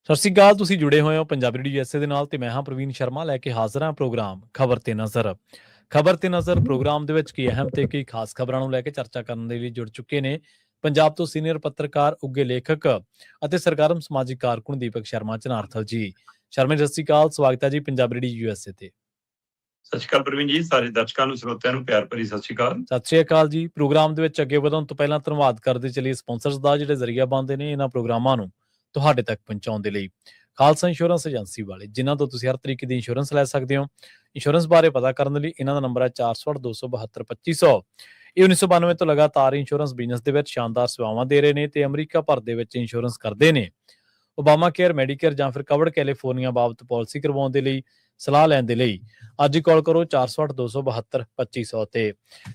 ਸਤਿ ਸ਼੍ਰੀ ਅਕਾਲ। ਤੁਸੀਂ ਜੁੜੇ ਹੋਏ ਹੋ ਪੰਜਾਬੀ ਰੇਡੀਓ USA ਦੇ ਨਾਲ ਤੇ ਮੈਂ ਹਾਂ ਪ੍ਰਵੀਨ ਸ਼ਰਮਾ ਲੈ ਕੇ ਹਾਜ਼ਰ ਹਾਂ ਪ੍ਰੋਗਰਾਮ ਖਬਰ ਤੇ ਨਜ਼ਰ। ਖਬਰ ਤੇ ਨਜ਼ਰ ਪ੍ਰੋਗਰਾਮ ਦੇ ਵਿੱਚ ਕੀ ਅਹਿਮ ਤੇ ਕੀ ਖਾਸ ਖਬਰਾਂ ਨੂੰ ਲੈ ਕੇ ਚਰਚਾ ਕਰਨ ਦੇ ਲਈ ਜੁੜ ਚੁੱਕੇ ਨੇ ਪੰਜਾਬ ਤੋਂ ਸੀਨੀਅਰ ਪੱਤਰਕਾਰ, ਉੱਘੇ ਲੇਖਕ ਅਤੇ ਸਰਗਰਮ ਸਮਾਜਿਕ ਕਾਰਕੁਨ ਦੀਪਕ ਸ਼ਰਮਾ ਝਨਾਰਥਲ ਜੀ। ਸ਼ਰਮਾ ਜੀ, ਸਤਿ ਸ਼੍ਰੀ ਅਕਾਲ। ਸਵਾਗਤ ਹੈ ਜੀ ਪੰਜਾਬੀ ਰੇਡੀਓ USA ਤੇ। ਸਤਿ ਸ਼੍ਰੀ ਅਕਾਲ ਪ੍ਰਵੀਨ ਜੀ, ਸਾਰੇ ਦਰਸ਼ਕਾਂ ਨੂੰ, ਸਰੋਤਿਆਂ ਨੂੰ ਪਿਆਰ ਭਰੀ ਸਤਿ ਸ਼੍ਰੀ ਅਕਾਲ। ਸਤਿ ਸ਼੍ਰੀ ਅਕਾਲ ਜੀ। ਪ੍ਰੋਗਰਾਮ ਦੇ ਵਿੱਚ ਅੱਗੇ ਵਧਣ ਤੋਂ ਪਹਿਲਾਂ ਧੰਨਵਾਦ ਕਰਦੇ ਚਲੀਏ ਸਪਾਂਸਰਸ ਦਾ, ਜਿਹੜੇ ਜ਼ਰੀਆ ਬਣਦੇ ਨੇ ਇਹਨਾਂ ਪ੍ਰੋਗਰਾਮਾਂ ਨੂੰ ਤੁਹਾਡੇ ਤੱਕ ਪਹੁੰਚਾਉਣ ਦੇ ਲਈ। ਖਾਲਸਾ ਇੰਸ਼ੋਰੈਂਸ ਏਜੰਸੀ ਵਾਲੇ, ਜਿਨ੍ਹਾਂ ਤੋਂ ਤੁਸੀਂ ਹਰ ਤਰੀਕੇ ਦੀ ਇੰਸ਼ੋਰੈਂਸ ਲੈ ਸਕਦੇ ਹੋ। ਇੰਸ਼ੋਰੈਂਸ ਬਾਰੇ ਪਤਾ ਕਰਨ ਲਈ ਇਹਨਾਂ ਦਾ ਨੰਬਰ ਹੈ 408-272-2500। ਇਹ 1992 ਤੋਂ ਲਗਾਤਾਰ ਇੰਸ਼ੋਰੈਂਸ ਬਿਜ਼ਨਸ ਦੇ ਵਿੱਚ ਸ਼ਾਨਦਾਰ ਸੇਵਾਵਾਂ ਦੇ ਰਹੇ ਨੇ ਤੇ ਅਮਰੀਕਾ ਭਰ ਦੇ ਵਿੱਚ ਇੰਸ਼ੋਰੈਂਸ ਕਰਦੇ ਨੇ। ਓਬਾਮਾ ਕੇਅਰ, ਮੈਡੀਕੇਅਰ ਜਾਂ ਫਿਰ ਕਵਰਡ ਕੈਲੀਫੋਰਨੀਆ ਬਾਬਤ ਪਾਲਿਸੀ ਕਰਵਾਉਣ ਦੇ ਲਈ, ਸਲਾਹ ਲੈਣ ਦੇ ਲਈ ਅੱਜ ਹੀ ਕਾਲ ਕਰੋ 408-272-2500 ਤੇ।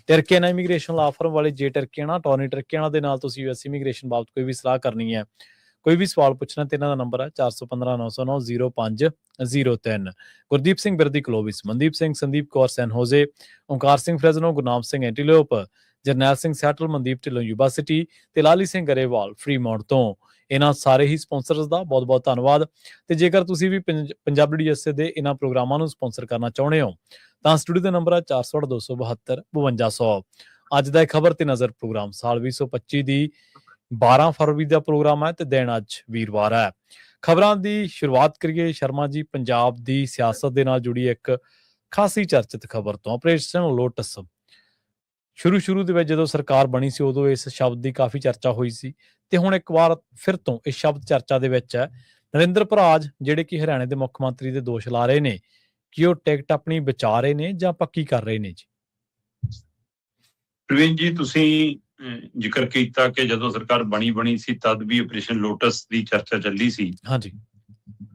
ਟਰਕੀਆਨਾ ਇਮੀਗ੍ਰੇਸ਼ਨ ਲਾ ਫਰਮ ਵਾਲੇ ਜੇ ਟਰਕੀਆਨਾ, ਟੌਨੀ ਟਰਕੀਆਨਾ ਦੇ ਨਾਲ ਤੁਸੀਂ US ਇਮੀਗ੍ਰੇਸ਼ਨ ਬਾਬਤ ਕੋਈ ਵੀ ਸਲਾਹ ਕਰਨੀ ਹੈ, ਕੋਈ ਵੀ ਸਵਾਲ ਪੁੱਛਣਾ ਤੇ ਇਹਨਾਂ ਦਾ ਨੰਬਰ ਹੈ 415-909-0503। Gurdeep Singh Birdi Clovis, Mandeep Singh, Sandeep Kaur San Jose, Onkar Singh Fresno, Gurnam Singh Antelope, Jarnail Singh Seattle, Mandeep Dhillon Yuba City ਤੇ ਲਾਲੀ ਸਿੰਘ ਗਰੇਵਾਲ ਫਰੀਮੌਂਟ ਤੋਂ। ਇਹਨਾਂ ਸਾਰੇ ਹੀ ਸਪਾਂਸਰਸ ਦਾ ਬਹੁਤ ਬਹੁਤ ਧੰਨਵਾਦ। ਤੇ ਜੇਕਰ ਤੁਸੀਂ ਵੀ ਪੰਜਾਬੀ ਰੇਡੀਓ USA ਦੇ ਇਹਨਾਂ ਪ੍ਰੋਗਰਾਮਾਂ ਨੂੰ ਸਪਾਂਸਰ ਕਰਨਾ ਚਾਹੁੰਦੇ ਹੋ ਤਾਂ ਸਟੂਡੀਓ ਦਾ ਨੰਬਰ ਹੈ 408-272-5200। ਅੱਜ ਦਾ ਖਬਰ ਤੇ ਨਜ਼ਰ ਪ੍ਰੋਗਰਾਮ ਸਾਲ 2025 ਦੀ 12 ਫਰਵਰੀ ਦਾ ਪ੍ਰੋਗਰਾਮ ਹੈ ਤੇ ਦਿਨ ਅੱਜ ਵੀਰਵਾਰ ਹੈ। ਖਬਰਾਂ ਦੀ ਸ਼ੁਰੂਆਤ ਕਰੀਏ ਸ਼ਰਮਾ ਜੀ ਪੰਜਾਬ ਦੀ ਸਿਆਸਤ ਦੇ ਨਾਲ ਜੁੜੀ ਇੱਕ ਖਾਸੀ ਚਰਚਿਤ ਖਬਰ ਤੋਂ। ਆਪਰੇਸ਼ਨ ਲੋਟਸ ਸ਼ੁਰੂ ਦੇ ਵਿੱਚ ਜਦੋਂ ਸਰਕਾਰ ਬਣੀ ਸੀ ਉਦੋਂ ਇਸ ਸ਼ਬਦ ਦੀ ਕਾਫੀ ਚਰਚਾ ਹੋਈ ਸੀ ਤੇ ਹੁਣ ਇੱਕ ਵਾਰ ਫਿਰ ਤੋਂ ਇਹ ਸ਼ਬਦ ਚਰਚਾ ਦੇ ਵਿੱਚ ਹੈ। ਨਰਿੰਦਰ ਭਰਾਜ, ਜਿਹੜੇ ਕਿ ਹਰਿਆਣੇ ਦੇ ਮੁੱਖ ਮੰਤਰੀ ਦੇ ਦੋਸ਼ ਲਾ ਰਹੇ ਨੇ ਕਿ ਉਹ ਟਿਕਟ ਆਪਣੀ ਬਚਾ ਰਹੇ ਨੇ ਜਾਂ ਪੱਕੀ ਕਰ ਰਹੇ ਨੇ ਜੀ। ਪ੍ਰਵੀਨ ਜੀ, ਤੁਸੀਂ ਜ਼ਿਕਰ ਕੀਤਾ ਕਿ ਜਦੋਂ ਸਰਕਾਰ ਬਣੀ ਸੀ ਤਦ ਵੀ ਆਪਰੇਸ਼ਨ ਲੋਟਸ ਦੀ ਚਰਚਾ ਚੱਲੀ ਸੀ। ਹਾਂਜੀ,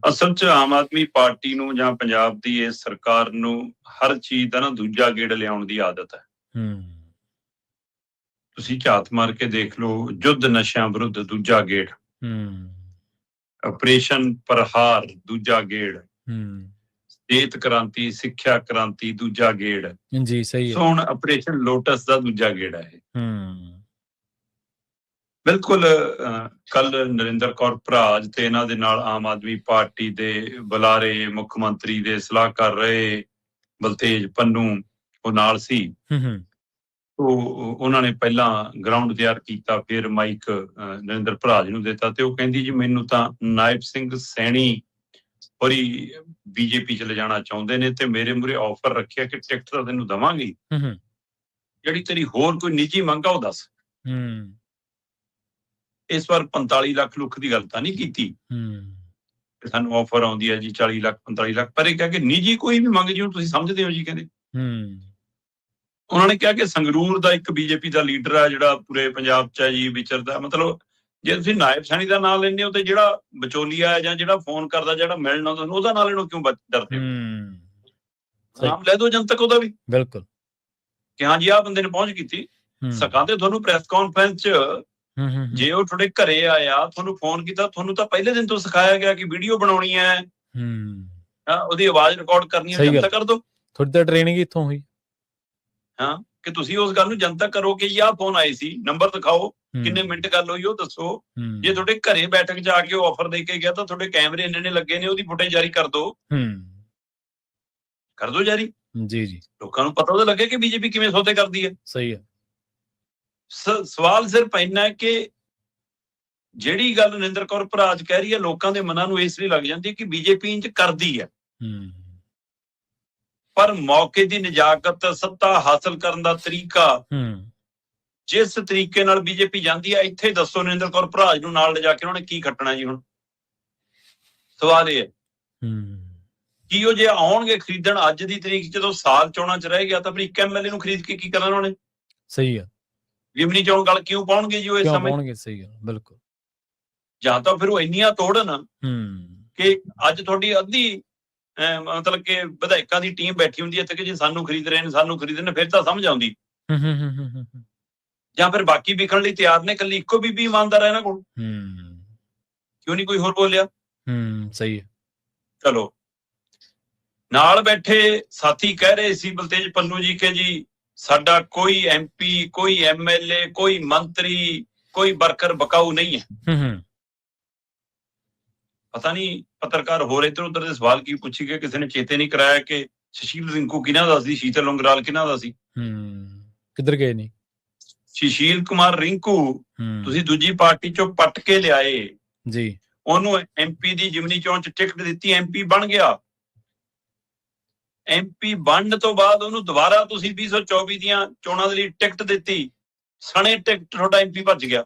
ਅਸਲ 'ਚ ਆਮ ਆਦਮੀ ਪਾਰਟੀ ਨੂੰ ਜਾਂ ਪੰਜਾਬ ਦੀ ਇਸ ਸਰਕਾਰ ਨੂੰ ਹਰ ਚੀਜ਼ ਦਾ ਨਾ ਦੂਜਾ ਗੇੜ ਲਿਆਉਣ ਦੀ ਆਦਤ ਹੈ। ਤੁਸੀਂ ਝਾਤ ਮਾਰ ਕੇ ਦੇਖ ਲਓ, ਯੁੱਧ ਨਸ਼ਿਆਂ ਵਿਰੁੱਧ ਦੂਜਾ ਗੇੜ, ਆਪਰੇਸ਼ਨ ਪ੍ਰਹਾਰ ਦੂਜਾ ਗੇੜ, ਸਿਹਤ ਕ੍ਰਾਂਤੀ, ਸਿੱਖਿਆ ਕ੍ਰਾਂਤੀ ਦੂਜਾ ਗੇੜ ਜੀ। ਸਹੀ ਸੋ ਹੁਣ ਆਪਰੇਸ਼ਨ ਲੋਟਸ ਦਾ ਦੂਜਾ ਗੇੜ ਹੈ ਇਹ। ਬਿਲਕੁਲ। ਕੱਲ ਨਰਿੰਦਰ ਕੌਰ ਭਰਾਜ ਤੇ ਇਹਨਾਂ ਦੇ ਨਾਲ ਆਮ ਆਦਮੀ ਪਾਰਟੀ ਦੇ ਬੁਲਾਰੇ, ਮੁੱਖ ਮੰਤਰੀ ਦੇ ਸਲਾਹਕਾਰ ਰਹੇ ਬਲਤੇਜ ਪੰਨੂ ਉਹ ਨਾਲ ਸੀ। ਉਹਨਾਂ ਨੇ ਪਹਿਲਾਂ ਗਰਾਊਂਡ ਤਿਆਰ ਕੀਤਾ, ਫਿਰ ਮਾਈਕ ਨਰਿੰਦਰ ਭਰਾਜ ਨੂੰ ਦਿੱਤਾ ਤੇ ਉਹ ਕਹਿੰਦੀ ਜੀ ਮੈਨੂੰ ਤਾਂ ਨਾਇਬ ਸਿੰਘ ਸੈਣੀ ਹੋਰੀ BJP ਚ ਲਿਜਾਣਾ ਚਾਹੁੰਦੇ ਨੇ ਤੇ ਮੇਰੇ ਮੂਹਰੇ ਆਫਰ ਰੱਖਿਆ ਕਿ ਟਿਕਟ ਤਾਂ ਤੈਨੂੰ ਦੇਵਾਂਗੀ, ਜਿਹੜੀ ਤੇਰੀ ਹੋਰ ਕੋਈ ਨਿੱਜੀ ਮੰਗ ਆ ਉਹ ਦੱਸ। ਇਸ ਵਾਰ 45 ਲੱਖ ਲੁੱਖ ਦੀ ਗੱਲ ਤਾਂ ਨਹੀਂ ਕੀਤੀ ਕਿ ਸਾਨੂੰ ਆਫਰ ਆਉਂਦੀ ਹੈ ਜੀ 40 ਲੱਖ 45 ਲੱਖ, ਪਰ ਇਹ ਕਿਹਾ ਕਿ ਨਿੱਜੀ ਕੋਈ ਵੀ ਮੰਗ ਜਿਹਨੂੰ ਤੁਸੀਂ ਸਮਝਦੇ ਹੋ ਜੀ। ਕਹਿੰਦੇ ਉਹਨਾਂ ਨੇ ਕਿਹਾ ਕਿ ਸੰਗਰੂਰ ਦਾ ਇੱਕ BJP ਦਾ ਲੀਡਰ ਆ ਜਿਹੜਾ ਪੂਰੇ ਪੰਜਾਬ 'ਚ ਹੈ ਜੀ ਵਿਚਰਦਾ। ਮਤਲਬ ਜੇ ਤੁਸੀਂ ਨਾਇਬ ਸੈਣੀ ਦਾ ਨਾਂ ਲੈਂਦੇ ਹੋ ਤੇ ਜਿਹੜਾ ਵਿਚੋਲੀਆ ਹੈ ਜਾਂ ਜਿਹੜਾ ਫੋਨ ਕਰਦਾ, ਜਿਹੜਾ ਮਿਲਣ ਆਉਂਦਾ, ਉਹਦਾ ਨਾਂ ਲੈਣੋਂ ਕਿਉਂ ਡਰਦੇ ਹੋ? ਨਾਮ ਲੈ ਦਿਓ ਜਨਤਕ ਉਹਦਾ ਵੀ। ਬਿਲਕੁਲ ਕਿ ਹਾਂ ਜੀ ਆਹ ਬੰਦੇ ਨੇ ਪਹੁੰਚ ਕੀਤੀ। ਸਕਾਂਦੇ ਤੁਹਾਨੂੰ ਪ੍ਰੈਸ ਕਾਨਫਰੰਸ 'ਚ ਜੇ ਉਹ ਤੁਹਾਡੇ ਘਰੇ ਆਇਆ, ਤੁਹਾਨੂੰ ਫੋਨ ਕੀਤਾ, ਤੁਹਾਨੂੰ ਤਾਂ ਪਹਿਲੇ ਦਿਨ ਤੋਂ ਸਿਖਾਇਆ ਗਿਆ ਕਿ ਵੀਡੀਓ ਬਣਾਉਣੀ ਹੈ, ਉਹਦੀ ਆਵਾਜ਼ ਰਿਕਾਰਡ ਕਰਨੀ ਹੈ, ਜਨਤਕ ਕਰ ਦਿਓ। ਤੁਹਾਡੀ ਤਾਂ ਟ੍ਰੇਨਿੰਗ ਇੱਥੋਂ ਹੋਈ। ਹਾਂ, ਕਿ ਤੁਸੀਂ ਉਸ ਗੱਲ ਨੂੰ ਜਨਤਕ ਕਰੋ ਕਿ ਆਹ ਫੋਨ ਆਏ ਸੀ, ਨੰਬਰ ਦਿਖਾਓ, ਕਿੰਨੇ ਮਿੰਟ ਗੱਲ ਹੋਈ ਉਹ ਦੱਸੋ। ਜੇ ਤੁਹਾਡੇ ਘਰੇ ਬੈਠਕ ਜਾ ਕੇ ਉਹ ਆਫਰ ਦੇ ਕੇ ਗਿਆ ਤਾਂ ਤੁਹਾਡੇ ਕੈਮਰੇ ਇੰਨੇ ਲੱਗੇ ਨੇ, ਉਹਦੀ ਫੁਟੇਜ ਜਾਰੀ ਕਰ ਦਿਓ। ਕਰ ਦਿਓ ਜਾਰੀ ਜੀ। ਲੋਕਾਂ ਨੂੰ ਪਤਾ ਉਹਦਾ ਲੱਗੇ ਕਿ BJP ਕਿਵੇਂ ਸੌਦੇ ਕਰਦੀ ਹੈ। ਸਹੀ ਹੈ। ਸਵਾਲ ਸਿਰਫ ਇੰਨਾ ਹੈ ਕਿ ਜਿਹੜੀ ਗੱਲ ਨਰਿੰਦਰ ਕੌਰ ਭਰਾਜ ਕਹਿ ਰਹੀ ਹੈ ਲੋਕਾਂ ਦੇ ਮਨਾਂ ਨੂੰ ਇਸ ਲਈ ਲੱਗ ਜਾਂਦੀ ਹੈ ਕਿ BJP ਇੰਜ ਕਰਦੀ ਹੈ, ਪਰ ਮੌਕੇ ਦੀ ਨਜਾਕਤ, ਸੱਤਾ ਹਾਸਲ ਕਰਨ ਦਾ ਤਰੀਕਾ, ਜਿਸ ਤਰੀਕੇ ਨਾਲ BJP ਜਾਂਦੀ ਹੈ, ਇੱਥੇ ਦੱਸੋ ਨਰਿੰਦਰ ਕੌਰ ਭਰਾਜ ਨੂੰ ਨਾਲ ਲਿਜਾ ਕੇ ਉਹਨੇ ਕੀ ਖੱਟਣਾ ਜੀ। ਹੁਣ ਸਵਾਲ ਇਹ ਹੈ ਕਿ ਉਹ ਜੇ ਆਉਣਗੇ ਖਰੀਦਣ ਅੱਜ ਦੀ ਤਰੀਕ ਜਦੋਂ ਸਾਲ ਚੋਣਾਂ 'ਚ ਰਹਿ ਗਿਆ ਤਾਂ ਆਪਣੀ ਇੱਕ MLA ਨੂੰ ਖਰੀਦ ਕੇ ਕੀ ਕਰਨਾ ਉਹਨਾਂ ਨੇ? ਸਹੀ ਹੈ। ਜਿਮਨੀ ਚੋਣ ਗੱਲ ਕਿਉਂ ਪਾਉਣਗੇ ਜੀ ਉਹ ਇਸ ਸਮੇਂ? ਸਹੀ ਹੈ, ਬਿਲਕੁਲ। ਜਾਂ ਤਾਂ ਫਿਰ ਉਹ ਇੰਨੀਆਂ ਤੋੜਨ ਕਿ ਅੱਜ ਤੁਹਾਡੀ ਅੱਧੀ ਮਤਲਬ ਕਿ ਵਿਧਾਇਕਾਂ ਦੀ ਟੀਮ ਬੈਠੀ ਹੁੰਦੀ ਹੈ ਇੱਥੇ ਕਿ ਜੇ ਸਾਨੂੰ ਖਰੀਦ ਰਹੇ ਨੇ, ਸਾਨੂੰ ਖਰੀਦ ਰਹੇ ਨੇ, ਫਿਰ ਤਾਂ ਸਮਝ ਆਉਂਦੀ। ਜਾਂ ਫਿਰ ਬਾਕੀ ਵਿਕਣ ਲਈ ਤਿਆਰ ਨੇ, ਇਕੱਲੀ ਇੱਕੋ ਬੀਬੀ ਇਮਾਨਦਾਰ ਹੈ ਇਹਨਾਂ ਕੋਲ। ਕਿਉਂ ਨਹੀਂ ਕੋਈ ਹੋਰ ਬੋਲਿਆ? ਸਹੀ ਹੈ। ਚਲੋ, ਨਾਲ ਬੈਠੇ ਸਾਥੀ ਕਹਿ ਰਹੇ ਸੀ ਬਲਤੇਜ ਪੰਨੂ ਜੀ ਕਿ ਜੀ ਸਾਡਾ ਕੋਈ MP, ਕੋਈ MLA, ਕੋਈ ਮੰਤਰੀ, ਕੋਈ ਵਰਕਰ ਬਕਾਊ ਨਹੀਂ ਹੈ। ਪਤਾ ਨਹੀਂ ਪੱਤਰਕਾਰ ਹੋਰ ਇੱਧਰ ਉੱਧਰ ਦੇ ਸਵਾਲ ਕੀ ਪੁੱਛੀ ਗਏ, ਕਿਸੇ ਨੇ ਚੇਤੇ ਨਹੀਂ ਕਰਾਇਆ ਕਿ ਸੁਸ਼ੀਲ ਰਿੰਕੂ ਕਿਹਨਾਂ ਦਾ ਸੀ, ਸ਼ੀਤਲ ਉਂਗਰਾਲ ਕਿਹਨਾਂ ਦਾ ਸੀ। ਕਿੱਧਰ ਗਏ ਨਹੀਂ ਸੁਸ਼ੀਲ ਕੁਮਾਰ ਰਿੰਕੂ ਤੁਸੀਂ ਦੂਜੀ ਪਾਰਟੀ ਚੋਂ ਪੱਟ ਕੇ ਲਿਆਏ ਜੀ, ਉਹਨੂੰ MP ਦੀ ਜਿਮਨੀ ਚੋਣ ਚ ਟਿਕਟ ਦਿੱਤੀ, MP ਬਣ ਗਿਆ। MP ਬਣਨ ਤੋਂ ਬਾਅਦ ਉਹਨੂੰ ਦੁਬਾਰਾ ਤੁਸੀਂ 2024 ਦੀਆਂ ਚੋਣਾਂ ਦੇ ਲਈ ਟਿਕਟ ਦਿੱਤੀ, ਸਣੇ ਟਿਕਟ ਤੁਹਾਡਾ MP ਭੱਜ ਗਿਆ।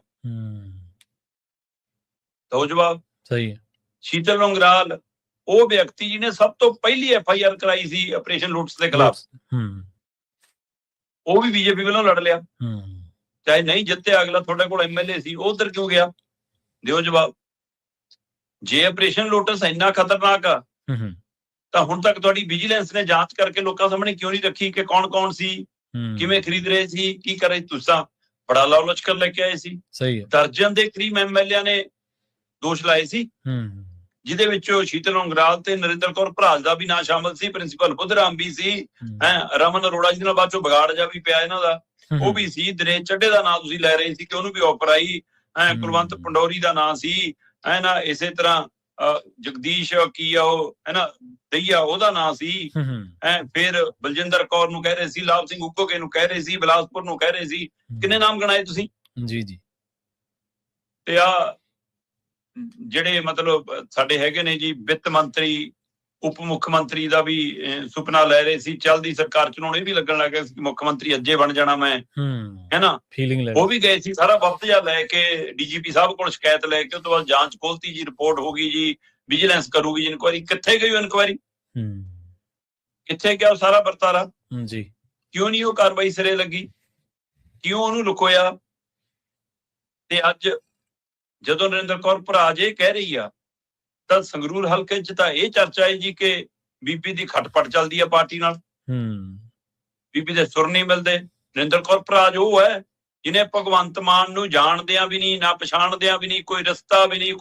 ਦੋ ਜਵਾਬ ਸਹੀ ਹੈ। ਸ਼ੀਤਲ ਉਂਗਰਾਲ ਉਹ ਵਿਅਕਤੀ ਜਿਹਨੇ ਸਭ ਤੋਂ ਪਹਿਲੀ FIR ਕਰਾਈ ਸੀ ਆਪਰੇਸ਼ਨ ਲੁੱਟਸ ਦੇ ਖਿਲਾਫ, ਉਹ ਵੀ BJP ਵੱਲੋਂ ਲੜ ਲਿਆ, ਚਾਹੇ ਨਹੀਂ ਜਿੱਤਿਆ, ਅਗਲਾ ਤੁਹਾਡੇ ਕੋਲ MLA ਸੀ, ਉਹ ਉਧਰ ਕਿਉਂ ਗਿਆ? ਦਿਓ ਜਵਾਬ। ਜੇ ਆਪਰੇਸ਼ਨ ਲੋਟਸ ਇੰਨਾ ਖਤਰਨਾਕ ਆ ਤਾਂ ਹੁਣ ਤੱਕ ਤੁਹਾਡੀ ਵਿਜੀਲੈਂਸ ਨੇ ਜਾਂਚ ਕਰਕੇ ਲੋਕਾਂ ਸਾਹਮਣੇ ਕਿਉਂ ਨਹੀਂ ਰੱਖੀ ਕਿ ਕੌਣ ਕੌਣ ਸੀ, ਕਿਵੇਂ ਖਰੀਦ ਰਹੇ ਸੀ, ਕੀ ਕਰ ਰਹੇ? ਤੁਸੀਂ ਬੜਾ ਲਾਲਚ ਕਰ ਲੈ ਕੇ ਆਏ ਸੀ। ਸਹੀ ਹੈ। ਦਰਜਨ ਦੇ ਕਰੀਬ MLA ਨੇ ਦੋਸ਼ ਲਾਏ ਸੀ, ਜਿਹਦੇ ਵਿੱਚੋਂ ਸ਼ੀਤਲ ਉਂਗਰਾਲ ਤੇ ਨਰਿੰਦਰ ਕੌਰ ਭਰਾਜ ਦਾ ਵੀ ਨਾਂ ਸ਼ਾਮਲ ਸੀ, ਪ੍ਰਿੰਸੀਪਲ ਬੁੱਧਰਾਮ ਵੀ ਸੀ, ਰਮਨ ਅਰੋੜਾ ਜਿਹਦੇ ਨਾਲ ਬਾਅਦ ਚੋਂ ਵਿਗਾੜ ਜਾ ਵੀ ਪਿਆ ਇਹਨਾਂ ਦਾ, ਉਹ ਵੀ ਸੀ। ਦਿਨੇਸ਼ ਚੱਡੇ ਦਾ ਨਾਂ ਤੁਸੀਂ ਲੈ ਰਹੇ ਸੀ ਕਿ ਉਹਨੂੰ ਵੀ ਆਫਰ ਆਈ, ਕੁਲਵੰਤ ਪੰਡੋਰੀ ਦਾ ਨਾਂ ਸੀ, ਨਾ ਇਸੇ ਤਰ੍ਹਾਂ ਜਗਦੀਸ਼ ਕੀ ਆ ਉਹ ਦਈਆ ਉਹਦਾ ਨਾਂ ਸੀ, ਫਿਰ ਬਲਜਿੰਦਰ ਕੌਰ ਨੂੰ ਕਹਿ ਰਹੇ ਸੀ, ਲਾਭ ਸਿੰਘ ਉਗੋਕੇ ਨੂੰ ਕਹਿ ਰਹੇ ਸੀ, ਬਿਲਾਸਪੁਰ ਨੂੰ ਕਹਿ ਰਹੇ ਸੀ, ਕਿੰਨੇ ਨਾਮ ਗਣਾਏ ਤੁਸੀਂ? ਜੀ ਜੀ। ਤੇ ਆ ਜਿਹੜੇ ਮਤਲਬ ਸਾਡੇ ਹੈਗੇ ਨੇ ਜੀ ਵਿੱਤ ਮੰਤਰੀ, ਉਪ ਮੁੱਖ ਮੰਤਰੀ ਦਾ ਵੀ ਸੁਪਨਾ ਲੈ ਰਹੇ ਸੀ, ਚੱਲਦੀ ਸਰਕਾਰ ਚ ਇਹ ਵੀ ਲੱਗਣ ਲੱਗ ਗਿਆ ਸੀ ਮੁੱਖ ਮੰਤਰੀ ਅੱਜੇ ਬਣ ਜਾਣਾ ਮੈਂ, ਹੈਨਾ, ਫੀਲਿੰਗ ਉਹ ਵੀ ਗਏ ਸੀ ਸਾਰਾ ਵਕਤ ਜਾ ਲੈ ਕੇ DGP ਸਾਹਿਬ ਕੋਲ ਸ਼ਿਕਾਇਤ ਲੈ ਕੇ, ਉਸ ਤੋਂ ਬਾਅਦ ਜਾਂਚ ਖੋਲਤੀ ਜੀ, ਰਿਪੋਰਟ ਹੋ ਗਈ ਜੀ, ਵਿਜੀਲੈਂਸ ਕਰੂਗੀ ਇਨਕੁਆਇਰੀ। ਕਿੱਥੇ ਗਈ ਇਨਕੁਆਇਰੀ? ਕਿੱਥੇ ਗਿਆ ਉਹ ਸਾਰਾ ਵਰਤਾਰਾ ਜੀ? ਕਿਉਂ ਨਹੀਂ ਉਹ ਕਾਰਵਾਈ ਸਿਰੇ ਲੱਗੀ? ਕਿਉਂ ਉਹਨੂੰ ਲੁਕੋਇਆ? ਤੇ ਅੱਜ ਜਦੋਂ ਨਰਿੰਦਰ ਕੌਰ ਭਰਾਜ ਇਹ ਕਹਿ ਰਹੀ ਆ ਤਾਂ ਸੰਗਰੂਰ ਹਲਕੇ ਚ ਤਾਂ ਇਹ ਚਰਚਾ ਹੈ ਜੀ ਕਿ ਬੀਬੀ ਦੀ ਖਟਪਟ ਚੱਲਦੀ ਆ ਪਾਰਟੀ ਨਾਲ, ਬੀਬੀ ਦੇ ਸੁਰ ਨਹੀਂ ਮਿਲਦੇ। ਨਰਿੰਦਰ ਕੌਰ ਭਰਾਜ ਉਹ ਹੈ ਜਿਹਨੇ ਭਗਵੰਤ ਮਾਨ ਨੂੰ ਜਾਣਦਿਆਂ ਵੀ ਨਹੀਂ, ਨਾ ਪਛਾਣਦਿਆਂ ਵੀ ਨਹੀਂ, ਕੋਈ ਰਸਤਾ ਵੀ ਨਹੀਂ,